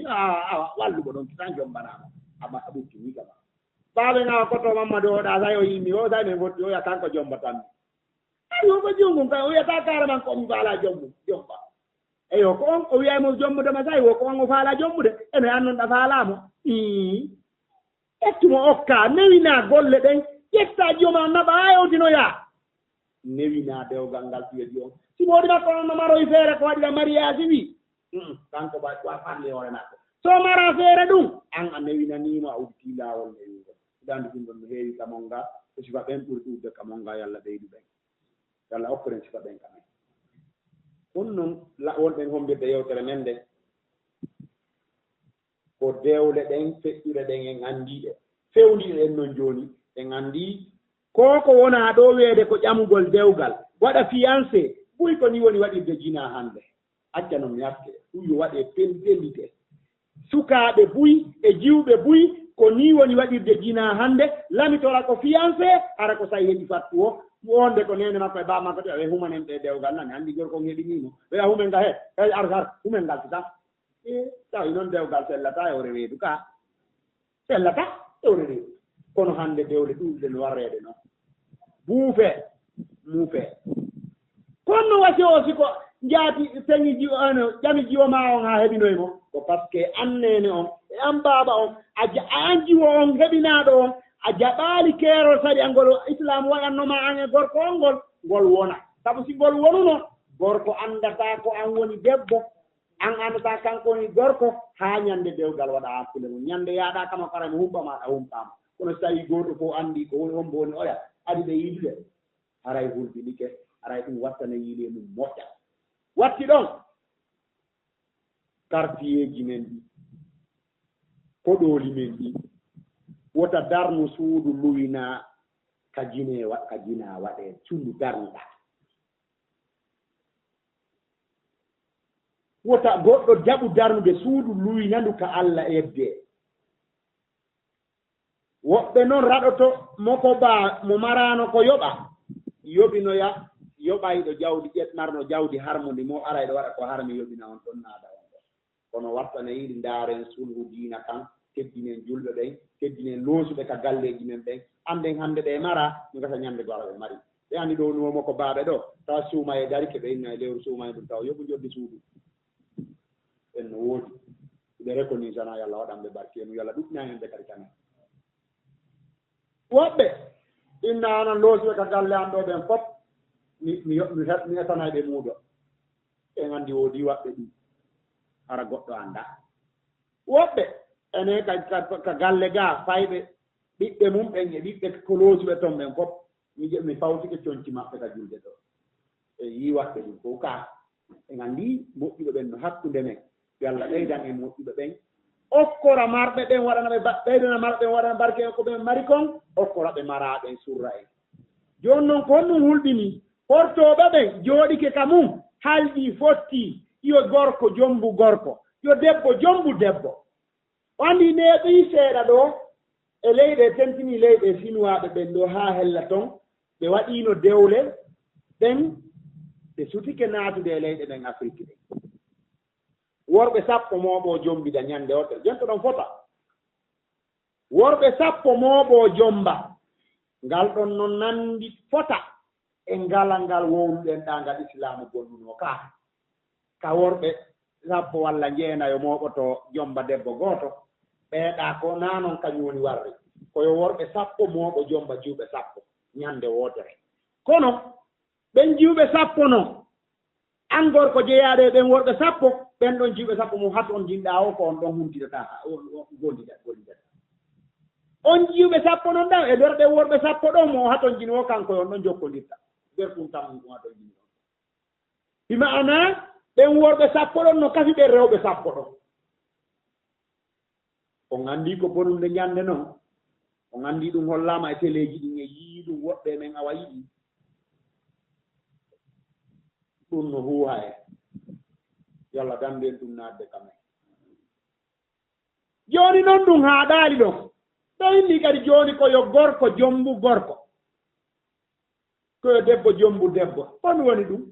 a wallugo ɗon kitan jombanama ama a ɓutti wigama baaben a koto mamadou oɗa say o yimmi o say min gotti oya kanko jombatanmi ayo ko jungum kay o wiyata karaman ko mi faala jombu jomba eyo ko on o wiyaymo jombudema say wo ko on o faala jombude ene annonɗa faalamo ettumo okka newina golle ɗen ƴetta joma naɓa ayowtinoya newina dewgal ngal fiyeji on simo waɗi makko on no maroye feere ko waɗira mariage wi kanko ɓa wa fanle hoore makko so mara feere ɗum an a newinanimo a uddi lawol newigo ɗandi ɗum ɗon no heewi kamol nga ko sifa ɓen ɓuri ɗudde kamol nga yalla ɓeydu ɓen yalla hokkoren sifa ɓen kamen ɗum noon wonɓen hombirde yewtere men nde ko dewle ɗen feƴƴire ɗen en anndiɗe fewndiɗe ɗen noon jooni en anndi koko wona ɗo weede ko ƴamugol dewgal waɗa fiancé ɓuy ko ni woni waɗirde jina hannde acca no mi yakke ɗum yo waɗe peldelite sukaaɓe buy e jiwɓe buy ko ni woni waɗirde jina hannde lamitora ko fiancé ara ko sayi heɗi fattu o wonde ko nene makko e baa makko te ɓe humanen ɓe dewgal nani anndi gorko heɗinimo ɓeya humen nga he ar humen ngal si tan tawi noon dewgal sellata e ore reedu ka sellata e ore reedu kono hannde dewle ɗuɗɗe no warreede noon muufe kono no wasi o siko jaati teŋi ƴami jiwo ma on haa heɓinoye mo ko par ce que an nene on e an baaba on an jiwo on heɓinaaɗo on a jaɓaali keerol sadi a ngol islam waɗannoma an e gorko on ngol wona sabu si ngol wonuno gorko anndataa ko an woni debbo an anndataa kanko woni gorko haa ñannde dewgal waɗa hakkunde mum ñannde yaaɗa kama kara mo humɓama a humɓama kono so tawii gooto fof anndi ko woni hombo woni oya adi ɓe yiidude haray hulɓinike haray ɗum wattana yiile mum moƴƴa watti ɗon quartier ji men ɗi koɗooli men ɗi wota darnu suudu luwina ka jina waɗe cundu darnuɗa wota goɗɗo jaɓu darnude suudu luwinandu ka Allah ebde woɓɓe noon raɗoto moko ba mo marano ko yoɓinoya yoɓayɗo jawdi ƴetmarno jawdi harmude mo arayɗo waɗa ko harmi yoɓina on ɗon naada on ɗo kono wattana yiɗi ndaaren sulhu diina kan teddinen julɓe ɓen teddinen loosuɓe ka galleji men ɓen anden hannde ɓe mara mi gasa ñande gora ɓe mari ɓe anndi ɗo nuwomo ko baaɓe ɗo tawa suuma e dari ke ɓe inna e lewru suuma e ɗum taw yoɓu joddi suudu ɓen no woodi ɓe reconnaissana yallah waɗanɓe barke mum yallah ɗuɗɗina hen ɓe kadi kamen woɓɓe inna anan loosuɓe ka galle an ɗo ɓen fof mi etanayɓe muuɗo ɓen anndi woodi waɓɓe ɗi hara goɗɗo annda woɓɓe ene ka galle ga fayɓe ɓiɓɓe mum ɓen e ɓiɓɓe ko loosuɓe toon ɓen fof mi fawtike coñci maɓɓe ka julde ɗo e yi waɓɓe ɗum fof ka en anndi moƴƴuɓe ɓen no hakkunde men yo Allah ɓeydan e moƴƴuɓe ɓen okkora marɓe ɓen waɗanaɓe ɓeydana marɓe ɓen waɗana barke ko ɓen mari kon okkora ɓe maraɓen surra en jooni noon ko honɗum hulɓini hortoɓe ɓen jooɗike ka mum halɗi fotti yo gorko jombu gorko yo debbo jombu debbo o anndi neeɓi seeɗa ɗo e leyɗe tentini leyɗe sinuwaɓe ɓen ɗo haa hella ton ɓe waɗino dewle ɓen ɓe sutike naatude e leyɗe ɓen Afrique ɗen worɓe 10 mooɓo jombida ñande wotere jento ɗon fota worɓe 10 mooɓo jomba ngal ɗon no nandi fota e ngalal ngal wowluɗen ɗangal islamu gonnuno ka worɓe 10 walla jeenayo mooɓoto jomba debbo gooto ɓeeɗa ko nanon kañum woni warre koyo worɓe 10 mooɓo jomba juuɓe 10 ñande wotere kono ɓen jiwɓe 10 noon an gorko jeeyaɗe ɓen worɓe 10 ɓen ɗon jiɓe sappo mo hat on jinɗa o ko on ɗon huntidata golliɗat on jiwɓe sappo noon ɗam e nder ɓe worɓe sappo ɗon mo hat on jini o kanko on ɗon jokkodirta nder ɗum tam ɗum haton jini on bima ana ɓen worɓe sappo ɗon no kafi ɓe rewɓe sappo ɗon on anndi ko bonumde ñande noon on anndi ɗum hollama e téléji ɗin e yii ɗum woɓɓe men awa yiɗi ɗum no huuha e yalla danden ɗum naatde kamen jooni noon ɗum haaɗaali ɗon ɗo inni kadi jooni koyo gorko jombu gorko koyo debbo jombu debbo on woni ɗum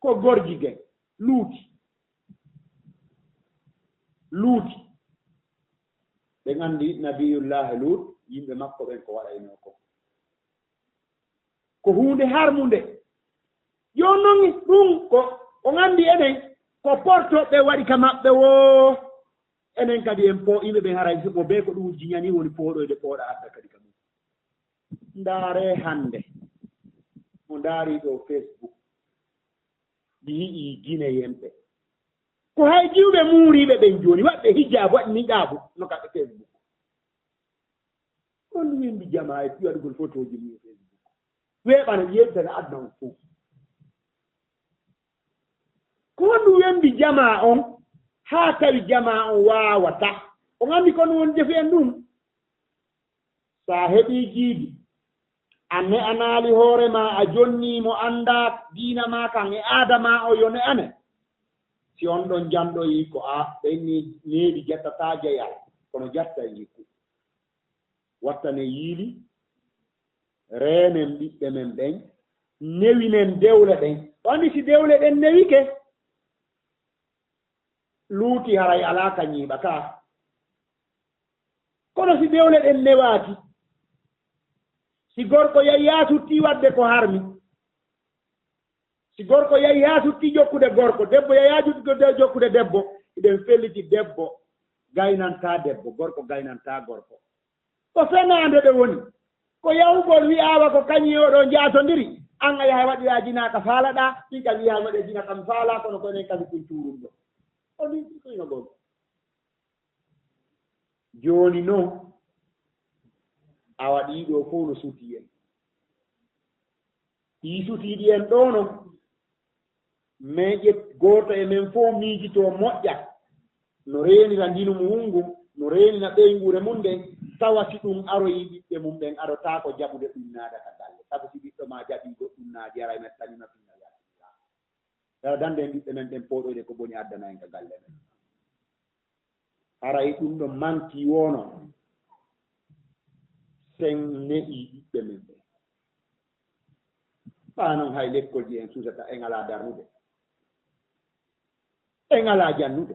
ko gorji gen luuti ɓe nganndi nabiyullahi lut yimɓe makko ɓen ko waɗayno ko huunde harmunde jooni noon ɗum ko nganndi enen ko portoɓe waɗi ka maɓɓe wo enen kadi en po yimɓe ɓen haray mo be ko ɗum jiñani woni pooɗoyde pooɗa adda kadi ka mum ndaare hannde mo ndaari ɗo Facebook ɗi yiɗi Guinéen ɓe ko hay jiwɓe muuriiɓe ɓen jooni waɗɓe hijaabu waɗi niqaabu no kaɓe Facebook on wimbi jama e waɗugol photoji mum Facebook weeɓana yeɓtane adna on fof ko wonɗum wembi jama on haa tawi jama on waawata o nganndi kono won defi en ɗum so a heɓii jiidi a ne'anaali hoore ma a jonniimo annda diina ma kan e aada ma o yo ne'ane si on ɗon janɗoyi ko a ɓenni needi jattataa jeyal kono jatta e jikku wattane yiili reenen ɓiɓɓe men ɓen newinen dewle ɗen o anndi si dewle ɗen newike luuti haray alaa ka ñiiɓa kaa kono si dewle ɗen newaaki si gorko yahi haa suttii waɗde ko harmi si gorko yahi haa suttii jokkude gorko debbo yahi haa jokkude debbo iɗen felliti debbo gaynantaa debbo gorko gaynantaa gorko ko fenaande ɓe woni ko yahugol wi'aawa ko kañi oɗo njaatondiri an a yaha waɗiraa jinaaka faalaɗaa ɗin kam wiyaa waɗe jina kam faalaa kono ko enen kadi kum cuurum ɗo o ɗin koyno gon jooni noon a waɗiiɗo fof no sutii en ɗii sutiiɗi en ɗo no mais ƴet gooto e men fof miijitoo moƴƴa no reenira ndinu muhungu no reenina ɓeyngure mum nden tawa si ɗum aroyii ɓiɓɓe mum ɓen arotaa ko jaɓude ɗum naada ka galle sabu si ɓiɗɗo ma jaɓii goɗɗum naadi ara men tanima finna yaaa dande en ɓiɓɓe men ɓen pooɗoyde ko boni addana en ka galle men haray ɗum ɗo manki wono sen neɗii ɓiɓɓe men ɓe ɓaa noon hay l'école ji en susata en alaa darnude en alaa jannude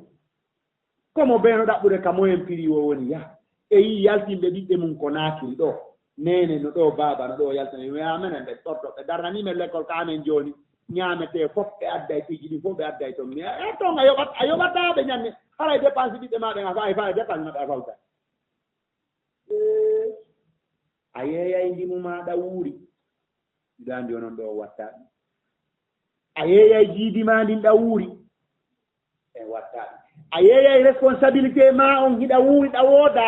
komo beeno ɗaɓɓude ka moyen prix o woni yaha e yii yaltimɓe ɓiɓɓe mum ko naakiri ɗo nene no ɗo baaba no ɗo yaltani minen ɓe ɗorto ɓe darnanimen l'école ka amen jooni ñaametee fof ɓe adday piiji ɗi fof ɓe adday toon mi toon a yoɓataa ɓe ñamme haray dépense ɓiɓɓe maa ɓen a faa dépense maɓɓe a fawta a yeeyay ndimu maaɗa wuuri ɗaandi onon ɗo wattaa ɗum a yeeyay jiidi maa ndin ɗa wuuri en wattaa ɗum a yeeyay responsabilité ma on hiɗa wuuri ɗa wooda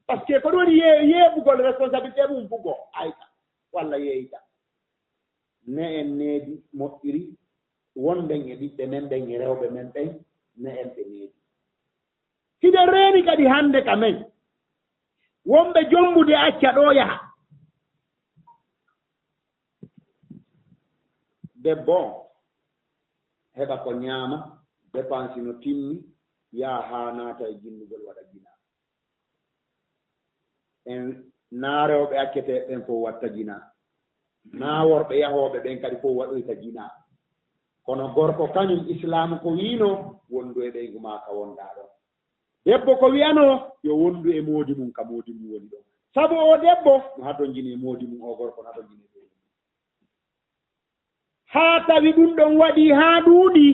par ce que ko ɗum woni yeeɓugol responsabilité mum fugo ayta walla yeeyta ne en needi moƴƴiri wonɗen e ɓiɓɓe men ɓen e rewɓe men ɓen ne en ɓe needi hiɗen reeni kadi hannde ka men wonɓe jombude acca ɗo yaha debbo heɓa ko ñaama dépense no timmi yaha haa naata e jinnugol waɗa jina en naarewɓe accete ɓen fof watta jina naa worɓe yahooɓe ɓen kadi fof waɗoyta jina kono gorko kañum islamu ko wiino wonndu e ɓeygu maa ka wonɗaa ɗon debbo ko wiyano yo wonndu e moodi mum ka moodi mum woni ɗon sabu o debbo no haton jini e moodi mum o gorko no haton jini e ɓeygu haa tawi ɗum ɗon waɗii haa ɗuuɗi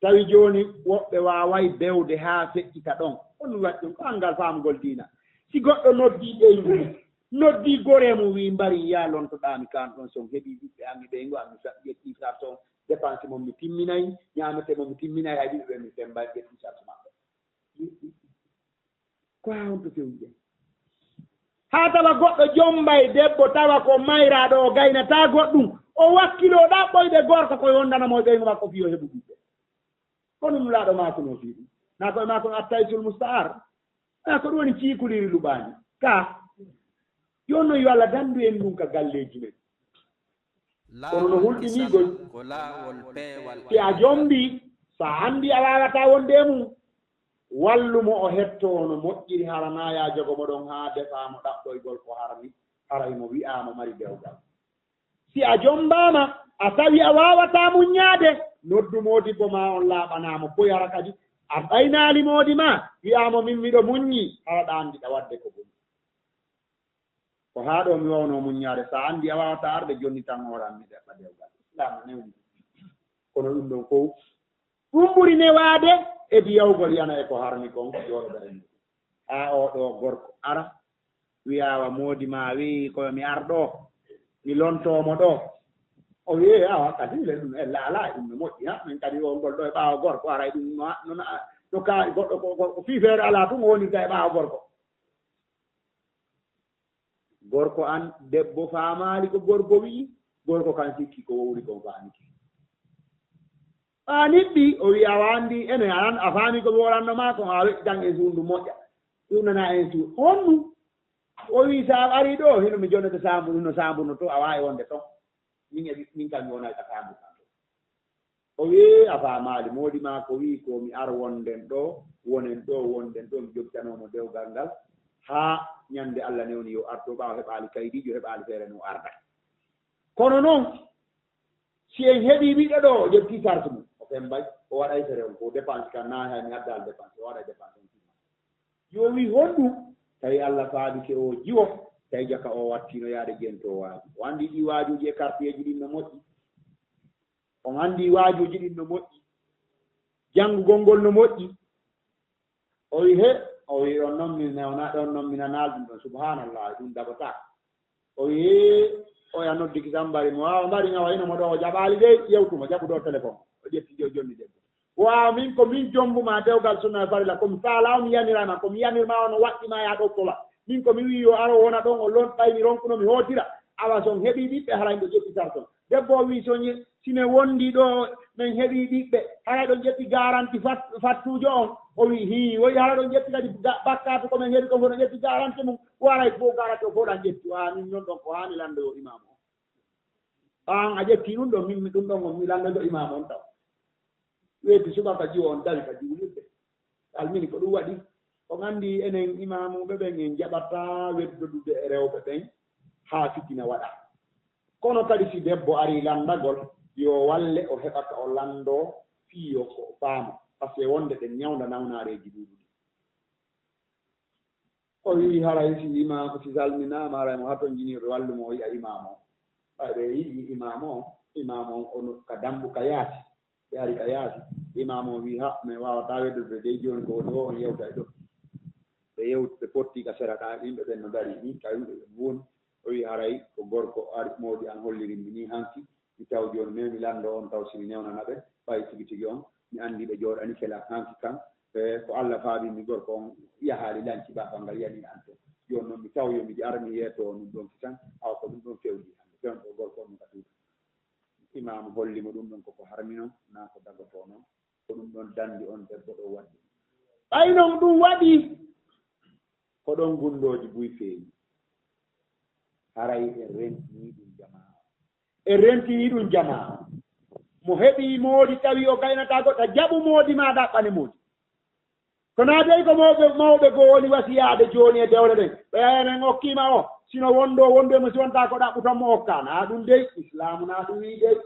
tawi jooni woɓɓe waaway bewde haa feƴƴita ɗon on ɗum waɗi ɗum ko anngal faamugol diina si goɗɗo noddii ɓeygu mum noddii gore mum wii mbari yaa lontoɗaami kan ɗon son heɓii ɓiɓɓe anmi ɓeygu anmi ƴettii sar son dépense mom mi timminayi ñaamete mom mi timminayi hay ɗiɓe mi sembay ƴetti charge maɓɓe ko ha on to fewji haa tawa goɗɗo jombay debbo tawa ko mayraɗo o gaynata goɗɗum o wakkiloɗa ɓoyde gorko koye wondanamo ɓeygo makko fiyo heɓu ɓiɓɓe kono ɗum laaɗo maako no fii ɗum naa koye maako no attaysul moustahar a ko ɗum woni ciikuliri luɓaani ka jonno yo Allah dandu en ɗum ka galleeji men kono no hulɗiniigol si a jombi so a anndi a waawataa wonde e mum wallumo o hettoo no moƴƴiri haranaya jogo moɗon haa defaamo ɗaɓɓoygol ko haray mo wi'aamo mari dewgal si a jombaama a tawi a waawataa muññaade noddu moodibbo ma on laaɓanaamo koy hara kadi a ɓaynaali moodi ma wi'aamo min miɗo muññi hara ɗa anndiɗa waɗde ko boni ko haa ɗo mi wawno muññaade so a anndi a waawataa arde jonni tan hooran mi ɗeɓɓa dewgal islama newni kono ɗum ɗon fof ɗum ɓuri newaade edi yawgol yana e ko harmi kon yoɗoɓeren haa o ɗo gorko ara wiyawa moodi ma wi koyo mi arɗo mi lontoomo ɗo o wiye awa kadi le ɗum e laala ɗum no moƴƴi ha min kadi o ngol ɗo e ɓaawa gorko aray ɗum no kaari goɗɗo ko fiifeere alaa tun o wonirta e ɓaawa gorko gorko an debbo faamaali ko gorko wi'i gorko kan sikki ko wowri kon faamiki a niɗɗi o wi awa anndi ene an a faami ko woranno ma kon a weƴƴitan e suundu moƴƴa ɗum nana en suun honɗum o wi sa ari ɗo hino mi jonnete saambu ɗum no saambuno to a waawi wonde ton min kam mi wonay ka saambu kan to o wi a faamaali moodi ma ko wi ko mi ar wonden ɗo wonen ɗo mi jottanomo dewgal ngal haa ñannde Allah newni yo arto ɓaawa heɓaali kaydiijo heɓaali feere no arda kono noon si en heɓii ɓiɗɗo ɗo o ƴettii carte mum o fembay o waɗay fere on ko dépense kan naa hay mi haddal dépense o waɗa dépense on timma yo wi honɗum tawi Allah faabike o jiwo tawi jaka o wattino yaade jento waaji o anndi ɗi waajuuji e quartieji ɗin no moƴƴi on anndi waajuuji ɗin no moƴƴi janngugol ngol no moƴƴi o wi he o wi on noon mi newna ɗon noon mina naalɗum ɗon subhanallah ɗum dabataa o wi oya noddiki tan mbari mo waawa mbari nga wayno mo ɗo o jaɓaali de ƴewtumo jaɓu ɗo téléphone o ƴetti jo jonni debbo waaw min ko min jonnguma dewgal sunna farila komi faala mi yanirama komi yanirma ono waɗɗima ya ɗokkola min ko mi wi yo aro wona ɗon o lon ɓaymi ronkuno mi hootira awa son heɓii ɓiɓɓe haray ɗo ƴetti tarton debbo o wi soñi sine wondi ɗo min heɓii ɓiɓɓe haray ɗon ƴetti garanti fattuujo on o wi hi woyi hara ɗon ƴetti kadi bakkatu komin heɓi ko fof ɗon ƴetti garanti mum waray fof garanti o fof ɗan ƴetti min non ɗon ko haani landoyo imam o an a ƴetti ɗum ɗon min ɗum ɗon on mi landoyo imam on taw weeti subaka jiwo on dawi ka jiwlirde almini ko ɗum waɗi on anndi enen imamuɓe ɓen en jaɓata weddodude e rewɓe ɓen haa fitina waɗa kono kadi si debbo ari landagol yo walle o heɓata o lando fiyo ko faama par ce que wonde ɗen ñawda nawnaareeji ɗuuɗuɗi o wii haray si imam si salminaama haray mo haton jiniiɓe wallumo o yiya imam o ɓayɓe yiɗi imam o ono ka dambu ka yaasi ɓe ari ka yaasi imam o wii ha mi waawataa weddude dey jooni ko woni o on yewta e ɗo ɓe pottii ka seraɗaa yimɓe ɓen no dari ni tawi ɓe buuni o wii haray ko gorko ari moodi an hollirinmi ni hanki mi taw jooni mais mi lanndo on taw si mi newnana ɓe ɓay tigi tigi on mi anndi ɓe jooɗani kela hanki kan e ko Allah faabimi gorko on yahaali lanci baafal ngal yani an to jooni noon mi taw yo miɗi ara mi yeeto ɗum ɗon kitan awa ko ɗum ɗon fewji hannde fewn ɗo gorko on no ka tuuta imam hollimo ɗum ɗon koko harmi noon naa ko dagotoo noon ko ɗum ɗon danndi on debbo ɗo waɗi ɓay noon ɗum waɗi ko ɗon gundooji buy feewi haray en rentinii ɗum jamaa mo heɓii moodi tawi o gaynataa goɗɗo jaɓu moodi ma ɗaɓɓane moodi ko naa dey ko mawɓe goo woni wasiyaade jooni e dewle ɗen ɓenen okkiima o sino wondemo si wontaa ko ɗaɓɓu tan mo okkaa naa ɗum dey islamu naa ɗum wii dey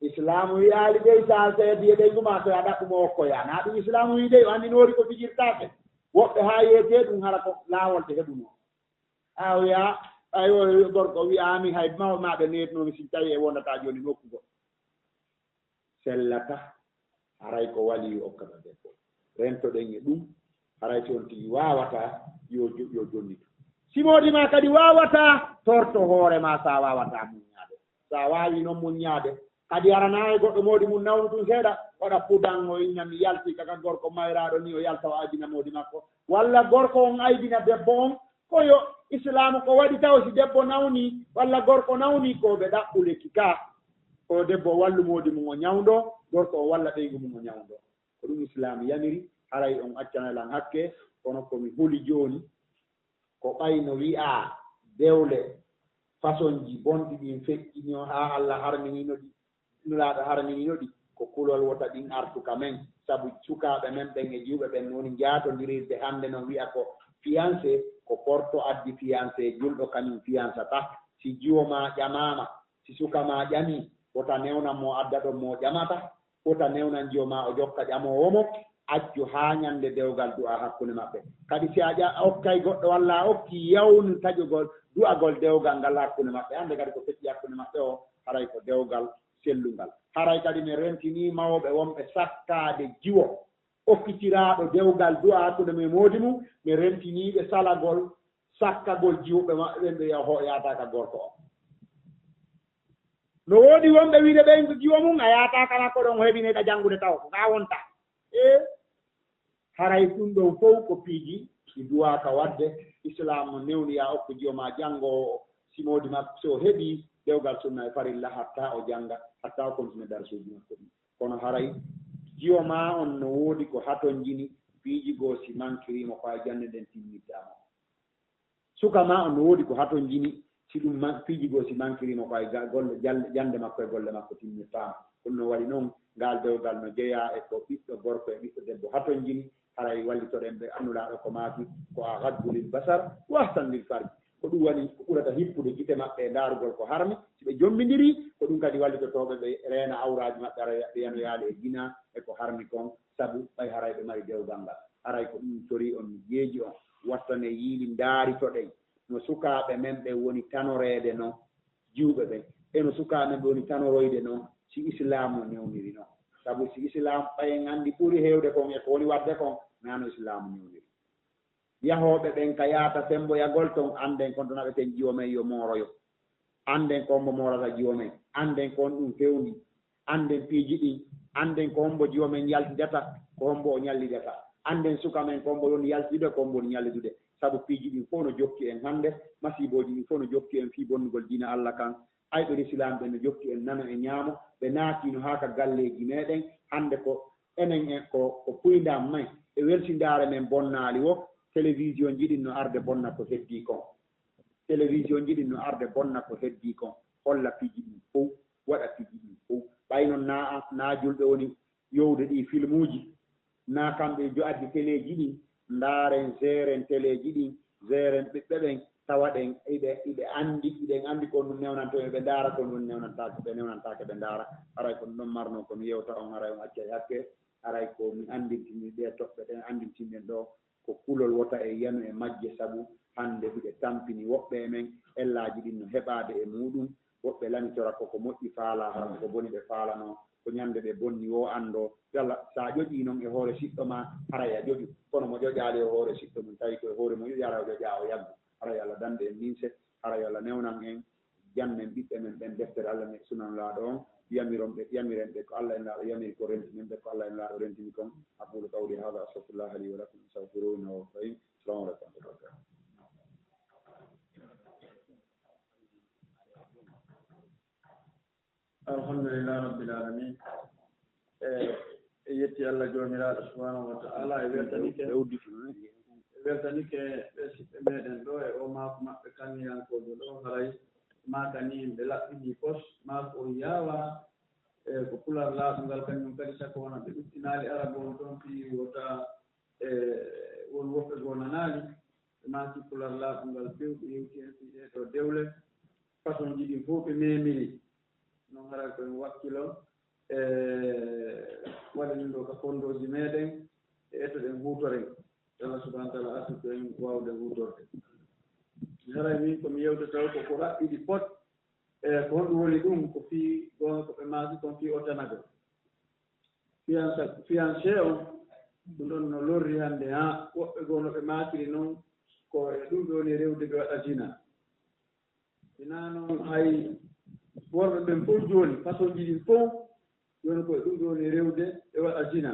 islamu wiyaali dey sa seediye dey guma so a ɗaɓɓu mo okkoyaa naa ɗum islamu wii dey o anndinoori ko fijirtaake woɓɓe haa yeetee ɗum hara ko laawol te heɓuno a wiya ayo gorko wiyaami hay maɓe neetnoomi si tawi e wondataa jooni nokku go sellata haray ko walii okkata debbo rento ɗen e ɗum haray si on tigi waawataa yo jonnito simoodi ma kadi waawataa torto hoore ma so a waawataa muññaade so a waawi noon muññaade kadi arana e goɗɗo moodi mum nawnu ɗum seeɗa waɗa pudan o inna mi yalti kaka gorko mayraɗo ni o yalta o aydina moodi makko walla gorko on aydina debbo on koyo islamu ko waɗi taw si debbo nawni walla gorko nawni ko ɓe ɗaɓɓuleki ka o debbo o wallu moodi mum o ñawdo gorko o walla ɓeygu mum o ñawdo ko ɗum islamu yamiri haray on accanalan hakke kono komi huli jooni ko ɓayno wi'a dewle façon ji bonɗi ɗin feƴƴino haa Allah harminino ɗi nulaaɗo harminino ɗi ko kulol wota ɗin artuka men sabu sukaaɓe men ɓen e juuɓe ɓen woni njaatodirirde hannde noon wi'a ko fiancé ko porto addi fiancé julɗo kañum fiancata si jiwo ma ƴamama si suka ma ƴami wota newnan mo adda ɗon mo ƴamata wota newnan jiwo ma o jokka ƴamowomo accu haa ñande dewgal du'a hakkunde maɓɓe kadi si a okkay goɗɗo walla a okki yawnu taƴugol du'agol dewgal ngal hakkunde maɓɓe hannde kadi ko feƴƴi hakkunde maɓɓe o haray ko dewgal sellungal haray kadi mi rentini mawɓe wonɓe sakkaade jiwo okkitiraaɗo dewgal du'a hakkunde men moodi mum mi rentiniiɓe salagol sakkagol jiwɓe maɓɓe ɓe yataka gorko o no woodi wonɓe wiide ɓen jiwo mum a yataka makko ɗon heɓineɗa janngude taw ko ka wonta haray ɗum ɗon fof ko piiji ɗi duwaka wadde islam no newniya okko jiwo ma janngo simoodi makko so heɓi dewgal sunna e farilla hatta o jannga hatta o continue darsuji makko ɗum kono haray jiwo ma on no woodi ko haton jini piiji goo si mankirimo ko a jannde nden timmiddama suka ma on no woodi ko haton jini si ɗum piiji goo si mankirimo ko ay golle jande makko e golle makko timmittama ɗum no waɗi noon ngal dewgal no jeeya e ko ɓiɗɗo gorko e ɓiɗɗo debbo haton jini haray wallitoɗen ɓe annulaɗo ko maaki ko a haddulil basar wahtan lil farji ko ɗum woni ko ɓurata hippude gite maɓɓe e ndaarugol ko harmi si ɓe jommidiri ko ɗum kadi wallitotoɓe ɓe reena awraji maɓɓe ara ɓe yanoyaade e gina e ko harmi kon sabu ɓay haray ɓe mari dewgal ngal haray ko ɗum tori on jeeji on wattane yiili ndaaritoɗen no sukaaɓe men ɓe woni tanoreede noon jiwɓe ɓen e no sukaaɓe men ɓe woni tanoroyde noon si islam no newniri noon sabu si islam ɓayen anndi ɓuri heewde kon e ko woni waɗde kon nano islamu newniri yahooɓe ɓen ka yaata semboyagol ton annden kon to naɓeten jiwo men yo mooroyo annden kon mbo moorata jiwo men annden kon ɗum fewndi annden piiji ɗin annden ko hombo jiwo men yaltidata ko hombo o ñallidata annden suka men kon mbo woni yaltidude kon mbo woni ñallidude sabu piiji ɗin fof no jokki en hannde masiboji ɗin fof no jokki en fii bonnugol diina Allah kan ayɓe l'islam ɓe no jokki en nano e ñaamo ɓe naatino haa ka galleeji meɗen hannde ko enen en ko puydam may e welsindaare men bonnaali wo télévision jiɗinno arde bonna ko heddii kon télévision jiɗinno arde bonna ko heddii kon holla piiji ɗin fof waɗa piiji ɗin fof ɓayno naa julɓe woni yowde ɗi film uji naa kamɓe jo addi téléji ɗin ndaaren geren téléji ɗin geren ɓiɓɓe ɓen tawaɗen iɓe anndi iɗen anndi ko ɗum newnanto ɓe ndaara ko ɗum newnantake ɓe ndaara haray ko ɗum marno komi yewta on haray on acca e hakke haray ko mi anndintini ɗe toɓɓe ɗen anndintinɗen ɗo ko kulol wota e yano e majje sabu hannde ɓiɓe tampini woɓɓe e men ellaaji ɗin no heɓaade e muɗum woɓɓe lamitora koko moƴƴi faala haram ko boni ɓe faalano ko ñande ɓe bonni wo anndo yalla sa ƴoƴii noon e hoore siɗɗo ma haray a ƴoƴu kono mo ƴoƴaali e hoore siɗɗo mum tawi ko e hoore mo ƴoƴaala o ƴoƴaa o yaggu haray Allah dande en minse haray Allah newnan en jannen ɓiɓɓe men ɓen deftere Allah ne sunanlaaɗo on yamiren ɓe ko Allah en laaɗo yamiri ko rentinen ɓe ko Allah en laaɗo rentini kon aqulu qawli hada astagfirullah li wa lakum astaghfiruhu innahu huwal ghafur rahim assalamu aleykum alhamdulillah rabbil alamin e yetti Allah joomiraaɗo subhanahu wa ta'ala e weltanike ɓe siɓɓe meɗen ɗo e o maako maɓɓe kanniyankoɓe ɗo haray maaka ni ɓe laɓɓini pos maako o yaawa e ko pular laaɓungal kañum kadi sako wona ɓe ɗuɗɗinaali arabol toon fi wota e won woɓɓe goo nanaali ɓe maaki pular laaɓungal fewɗi yewti hen fi ɗe ɗo dewle façon ji ɗin fof ɓe memiri noon haray koye wakkilo e waɗanin ɗo ka kondoji meɗen e ettoɗen huutoren Allah subahana taala artuko en wawde huutorde haray min komi yewta taw ko raɓɓiɗi pot e ko honɗum woni ɗum ko fii gonga ko ɓe maaki kon fii otanago fiancé on ɗum ɗon no lorri hannde ha woɓɓe goo no ɓe maakiri noon ko e ɗum ɓe woni rewde ɓe waɗa jina ina noon hay worɓe ɓen fof jooni façon jiɗi fof jooni koye ɗum ɗoni rewde e waɗa jina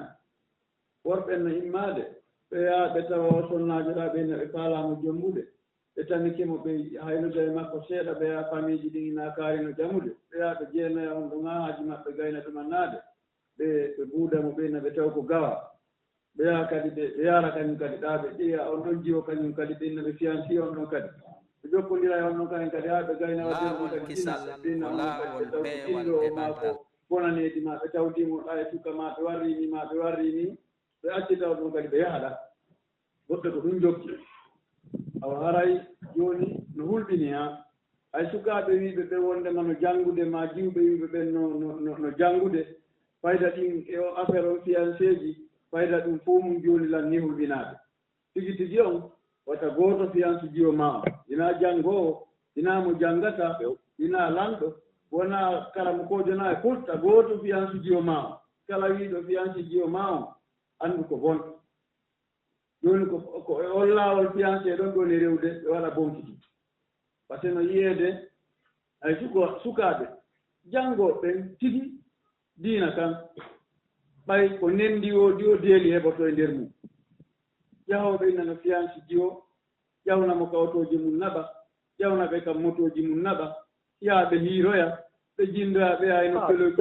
worɓen no immaade ɓe yaha ɓe tawa sonnaajo ɗa ɓe ɓe faalaamo jombude ɓe tanikimo ɓe haylude e makko seeɗa ɓe yaha famille ji ɗin ina kaarino jamude ɓe yaha ɓe jeenoya on ɗo ŋahaaji maɓɓe gayna ɗumannaade ɓe buudamo ɓeyna ɓe taw ko gawa ɓe yaha kadi ɓe yaara kañum kadi ɗa ɓe ƴeeya on ɗon jiwo kañum kadi ɓeyna ɓe fianci on ɗon kadi ɓe jokkondira e on ɗon kañum kadi haa ɓe gayna waɗen on kadi dina ɓeyna on ɗon kadi ɓe taw ɗinɗo o ma ko bonaneedi ma ɓe tawdimo ɗa e suka ma ɓe warrini ma ɓe warrini ɓe accita on ɗon kadi ɓe yahaɗa goɗɗo ko ɗum jokki awa haray jooni no hulɓini ha hay sukaaɓe wiiɓe ɓe wondema no janngude ma jiwɓe wiiɓe ɓen no janngude fayda ɗin e o affaire on fiancé ji fayda ɗum fof mum jooni lan ni hulɓinaaɓe tigi tigi on wata gooto fiance jiyo ma o ina janngoowo ina mo janngata ina lanɗo wona kala mo koojona e fulta gooto fiance jiyo ma o kala wiiɗo fiance jiyo ma o anndu ko bon jooni ko e on laawol fiancé ɗon ɗoni rewde ɓe waɗa bonkiti par ce que no yiyeede hay sukaaɓe janngooɓe tigi diina kan ɓay ko nenndi o deeli heɓoto e ndeer mum jahooɓe innano fiance jiyo ƴawnamo kawtooji mum naɓa ƴawnaɓe kam motoji mum naɓa yaa ɓe hiiroya ɓe jinndoya ɓe hay nokkeloy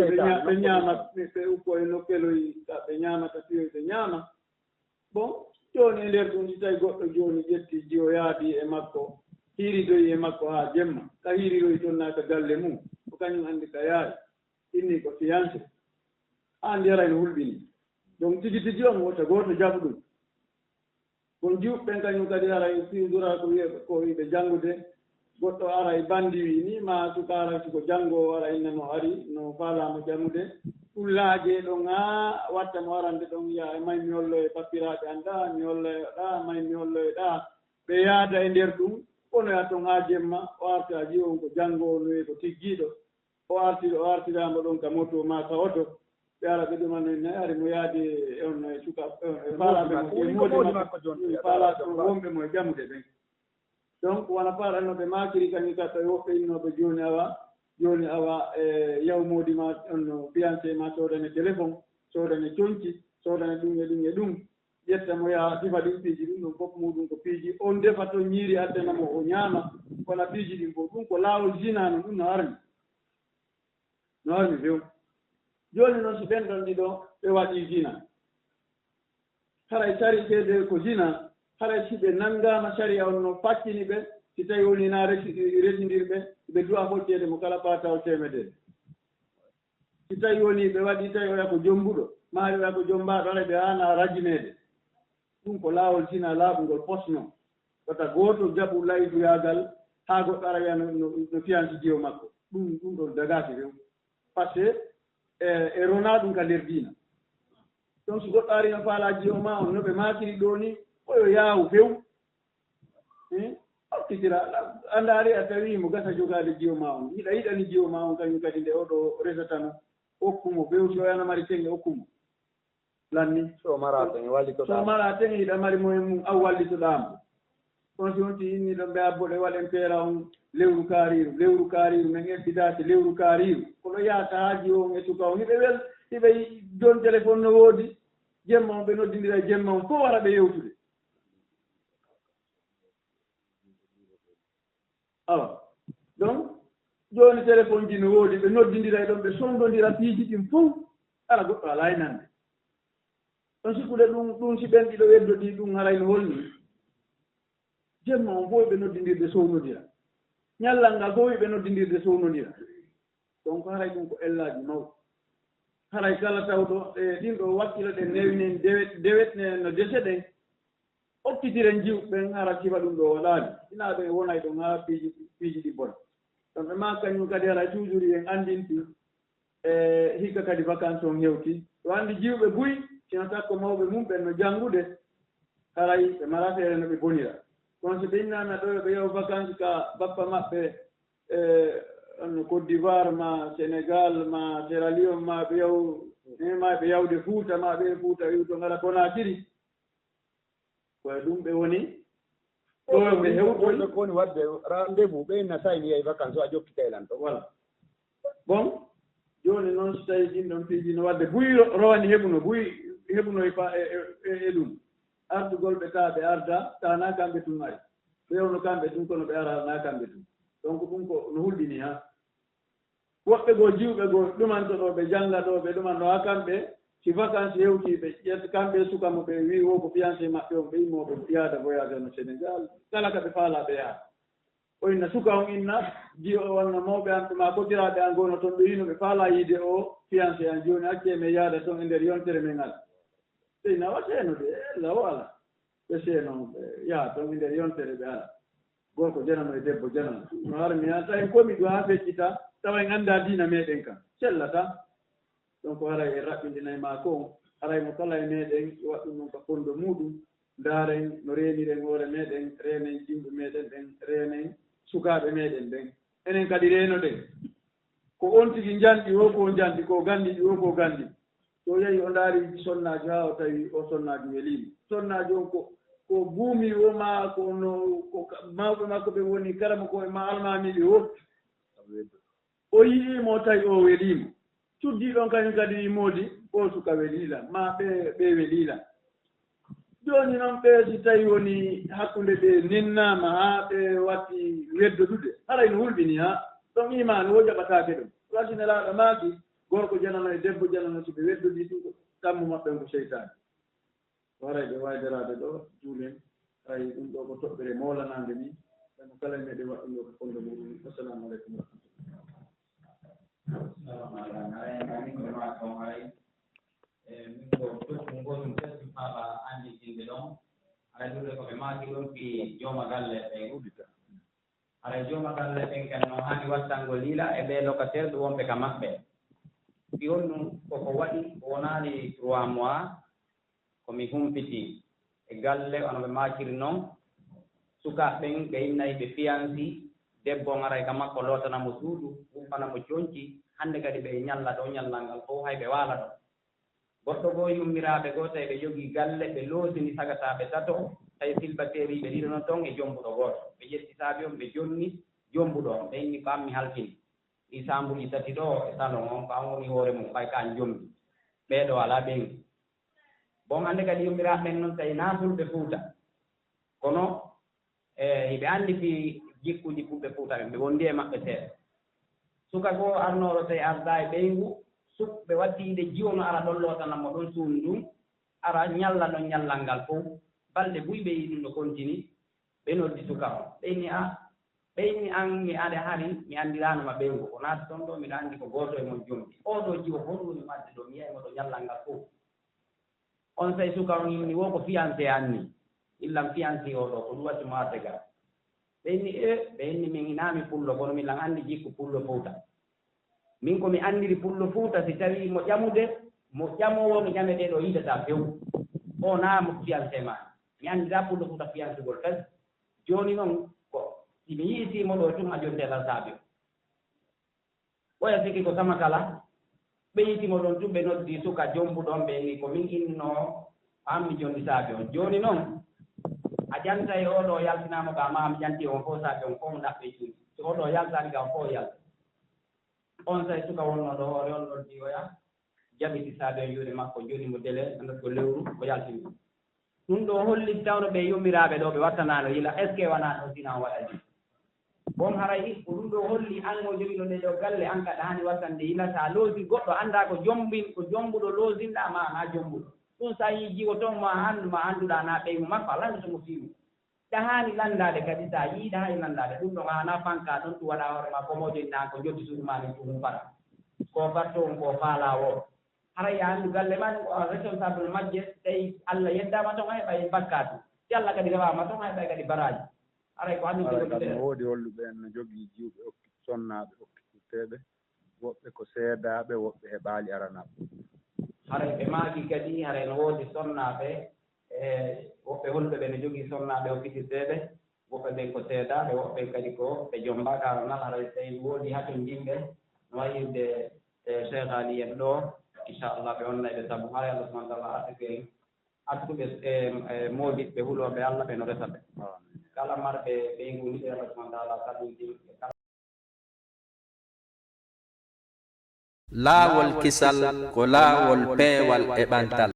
ɓe ñaama ɓe ukko e nokkeloy ɓe ñaamata piyoy ɓe ñaama bon jooni e ndeer ɗum si tawi goɗɗo jooni ƴetti jiyo yaadi e makko hiiridoyi e makko haa jemma ka hiiriroyi toon naaka galle mum ko kañum anndi ka yaawi inni ko fiancé haa ndiyara no hulɓini donc tigi tigi on wota gooto jaɓu ɗum kon jiwɓen kañum kadi aray fiidora ko wiɓe janngude goɗɗo ara e bandi wi ni ma suka ara siko janngoo ara inne no ari no faalaamo jangude ɗullaaje ɗon haa watta mo arande ɗon wiya e may mi hollo e pappiraaɓe an ɗa mi hollo e ɗa may mi hollo e ɗa ɓe yaada e ndeer ɗum onoya toon haa jemma o arta ji on ko janngoo no ko tiggiiɗo o artiraamo ɗon ka moto ma ka oto ɓe ara ɓe ɗumano ne ari mo yaadi on e suka e faalaaɓe mo e moodi makko faalaaɓe mo wonɓe mo e jamude ɓen donc wona paaɗanno ɓe maakiri kañum katta e woɓɓe innooɓe jooni awa e yawmoodi ma on fiancé ma soodane téléphone soodane coñci soodane ɗum e ɗum e ɗum ƴetta mo yaha sifa ɗin piiji ɗum ɗum fof muɗum ko piiji on defa toon ñiiri addanamo o ñaama wona piiji ɗin fof ɗum ko laawol jina no ɗum no armi few jooni noon so ɓen ɗon ɗiɗo ɓe waɗii jina haray sari seede ko jina haray si ɓe nanngaama saria on no faccini ɓe si tawi woni naa resindirɓe ɓe duwa hocceede mo kala paatawol temedere si tawi woni ɓe waɗi tawi oya ko jombuɗo maari oya ko jombaaɗo ara ɓe haana rajineede ɗum ko laawol jina laaɓugol posno wata gooto jaɓu layduyaagal haa goɗɗo ara wiya no fiyanci jiyo makko ɗum ɗon dagaaki few par ce que e ronaa ɗum ka ndeer diina donc so goɗɗo ari no faalaa jiyo ma on no ɓe maakiri ɗoo ni oyo yaawu few hokkitira anndaari a tawii mo gasa jogaade jiyo ma on yiɗani jiyo ma on kañum kadi nde oɗo resatano hokkumo few si o yana mari teŋe hokkumo lanni so mara teŋe yiɗa mari moye mum aw wallitoɗaamo kono si wonti inniɗo mbe abboɗe waɗen peera on lewru kaariru men eɓɓidaake lewru kaariru koɗo yahata haa jiyo on e suka on hiɓe jon téléphone no woodi jemma on ɓe noddindira e jemma on fof wara ɓe yewtude awa donc jooni téléphone ji no woodi ɓe noddindira e ɗon ɓe sondondira piiji ɗin fof ala goɗɗo alaa e nande ɗon sikkude ɗum si ɓen ɗiɗo weddodii ɗum haray no holni jemma on fof ɓe noddindirde sownodira ñallal ngal fof ɓe noddindirde sownodira donc haray ɗum ko ellaaji mawɗi haray kala tawɗo e ɗin ɗo wakkilo ɗen newinen dewetne no dese ɗen hokkitiren jiwɓen hara sifa ɗum ɗo waɗaani ina ɓe wonay ɗon haa piiji ɗi bona ɗon ɓe ma kañum kadi haray toujours en anndinti e hikka kadi vacance on hewti ɗo anndi jiwɓe buy sino takko mawɓe mum ɓen no janngude haray ɓe mara feere no ɓe bonira kono so ɓe innama ɗo ɓe yew vacance ka bappa maɓɓe no Côte d'Ivoire ma Sénégal ma Sierra Leone ma ɓe ɓe yawde Fuuta ma ɓe Fuuta wiw to ngara Conakry koye ɗum ɓe woni ɗo ɓe hewtoyi ko woni wadde rendez-vous ɓe inna sayni yehi vacance o a jokkita elan ɗo voilà bon joni noon so tawi ɗin ɗon piiji no wadde buyi rowani heɓuno e ɗum ardugol ɓe taa ɓe arda tana kamɓe tun ari ɓewno kamɓe tun kono ɓe arana kamɓe tun donc ɗum ko no hulɗini ha woɓɓe goo jiwɓe goo ɗumantoɗo ɓe jannga ɗo ɓe ɗumanɗo ha kamɓe si vacance hewti ɓe ƴetta kamɓe sukamo ɓe wi wo ko fiancé maɓɓe on ɓe yimmoɓe yaada voyage no Sénégal kala ka ɓe faala ɓe yaha o inna suka on inna jiyo o wonno mawɓe an ɗuma koddiraɓe an gono toon ɓe yino ɓe faala yiide o fiancé an joni acce men yaada toon e nder yontere men ala ɓe nawa seeno de law ala ɓe seeno ɓe yaha toon e nder yontere ɓe ala gorko janano e debbo janano no harmi ha tawi komi ɗo ha feccita tawa en annda diina meɗen kam sellata donc haray e raɓɓindinayi ma ko haray mo kala e meɗen waɗɗum noon ko fonndo muɗum ndaaren no reeniren hoore meɗen reenen jimɓe meɗen ɗen reenen sukaaɓe meɗen ɗen enen kadi reeno ɗen ko on tigi janɗi o ko janɗi ko ganndi ɗi o ko ganndi so yehi o ndaari sonnaaji haa o tawi o sonnaaji weliima sonnaaji on ko buumi o ma ko no ko mawɓe makko ɓe woni kala mo ko e ma almamiɓe o o yiɗiimo tawi o weliima cuddii ɗon kañum kadi moodi o suka weliila ma ɓe weliila jooni noon ɓe si tawi woni hakkunde ɓe nennaama haa ɓe watti weddodude haray no hulɓini haa ɗon imani wo jaɓataake ɗum lasine laaɗo maaki gorko janano e debbo janano so ɓe weddodii ɗum kammu maɓɓe ko seytaane haray ɓe wayderaade ɗo juulen hay ɗum ɗo ko toɓɓere moolanaande ni ɗano kala meɗen waɗɗum ɗo ko fonndo muɗum assalamu aleykum wa min ko tokkum goɗum testi faala annditinde ɗon haray ɗuɗe ko ɓe maaki ɗon fi jooma galle ɓen haray jooma galle ɓen ken noon haani wattango liila e ɓe locataire ɗum wonɓe ka maɓɓe fi on ɗum koko waɗi wonaani 3 mois komi humpiti e galle ono ɓe maakiri noon sukaaɓe ɓen ɓe innayi ɓe fiyansi debbo on aray ka makko lootanamo suudu wuppanamo coñci hannde kadi ɓe ñalla ɗo ñallal ngal fof hay ɓe waala ɗo goɗɗo goo yummiraaɓe goo tawi ɓe jogii galle ɓe loosini sagataaɓe tato tawi silbateeri ɓe ɗiɗono toon e jombuɗo gooto ɓe ƴettisaaɓe on ɓe jonni jombuɗo on ɓe inni ko ammi halfini ɗi sambuɗi tati ɗo e salon on ko an woni hoore mum ɓay ka an jombi ɓeeɗo alaa ɓen bon hannde kadi yummiraaɓe ɓen noon tawi naafulɓe fuuta kono hiɓe anndi fi jikkuji fulɓe fuuta ɓen ɓe wondi e maɓɓe seeɗa suka goo arnooɗo tawi arda e ɓeyngu ɓe wattiide jiwono ara ɗon lootanamo ɗon suudu ndun ara ñalla ɗon ñallal ngal fof balɗe buy ɓe yi ɗum no continue ɓe noddi suka o ɓeyni ɓeyni an mi aɗa hari mi anndiranoma ɓeyngu ko naati toon ɗo miɗa anndi ko gooto e mon jomdi oɗo jiwo fof ɗum wadde ɗo mi yiyaymo ɗo ñallal ngal fof on tawi suka on yimni wo ko fiancé anni illam fiancé o ɗo ko ɗum watti mo arde gara ɓeyni ɓeyni min inaami pullo kono miɗan anndi jikku pullo fuuta min komi anndiri pullo fuuta si tawii mo ƴamude mo ƴamowo no ƴameɗee ɗo yiidata few o naa mo fiancé ma mi anndira pullo fuuta fiancé gol tas jooni noon ko si mi yiitiimo ɗo tum a jonteeɗal saabi o ɓoya siki ko sama kala ɓe yiitimo ɗon tum ɓe noddii suka jombuɗon ɓe ni ko min innoo ammi jondi saabi on jooni noon a ƴanta e oɗo yaltinaamo ka ma mi ƴanti on fof saabi on fof mo ɗaɓɓe juuɗi so oɗo yaltaani ka on fof yalta on say suka wonno ɗo hoore on noddi oya jaɓiti saabi on juuɗe makko joni mo délai andotko lewru o yaltini ɗum ɗo holli tawno ɓe yummiraaɓe ɗo ɓe wattanaano yila est ce que wonaa ɗon sina on waɗani bon haray ko ɗum ɗo holli an o jogiɗo nde ɗo galle an kaɗa haani wattande yila so a loosi goɗɗo annda ko jombuɗo loosinɗa ma naa jombuɗo ɗum so a yii jiwo toon ma annduɗa naa ɓeymu makko a lanndu somo fiimu ɗa haani lanndade kadi so a yiiɗa hay lanndade ɗum ɗon hana fanka ɗon ɗum waɗa hoore ma komojoɗinaa ko jotti suudu ma ni ɗum fara ko farto on ko faala o haray ya anndu galle ma ɗum ko responsable majje tawi Allah yeddama toon hay ɓay bakkatu si Allah kadi rewama toon hay ɓay kadi baraji haray ko anndu woodi holluɓe en no jogii jiwɓe sonnaaɓe okkitteeɓe woɓɓe ko seedaaɓe woɓɓe e ɓaali aranaaɓe haray ɓe maaki kadi haray no woodi sonnaaɓe woɓɓe holɓe ɓe no jogii sonnaaɓe okkitteeɓe woɓɓe ɓen ko seedaaɓe woɓɓe kadi ko ɓe jombaka aranal haray tawi woodi haton yimɓe no wayirde cheikh ali en ɗo inchallah ɓe wonnayɓe sabu haray Allah subahana taala artike artuɓe e moodiɓɓe hulooɓe Allah ɓe no resa ɓe kala marɓe ɓeygu ni ɓe Allah subahana taala salminti laawol kisal ko laawol peewal e ɓantal.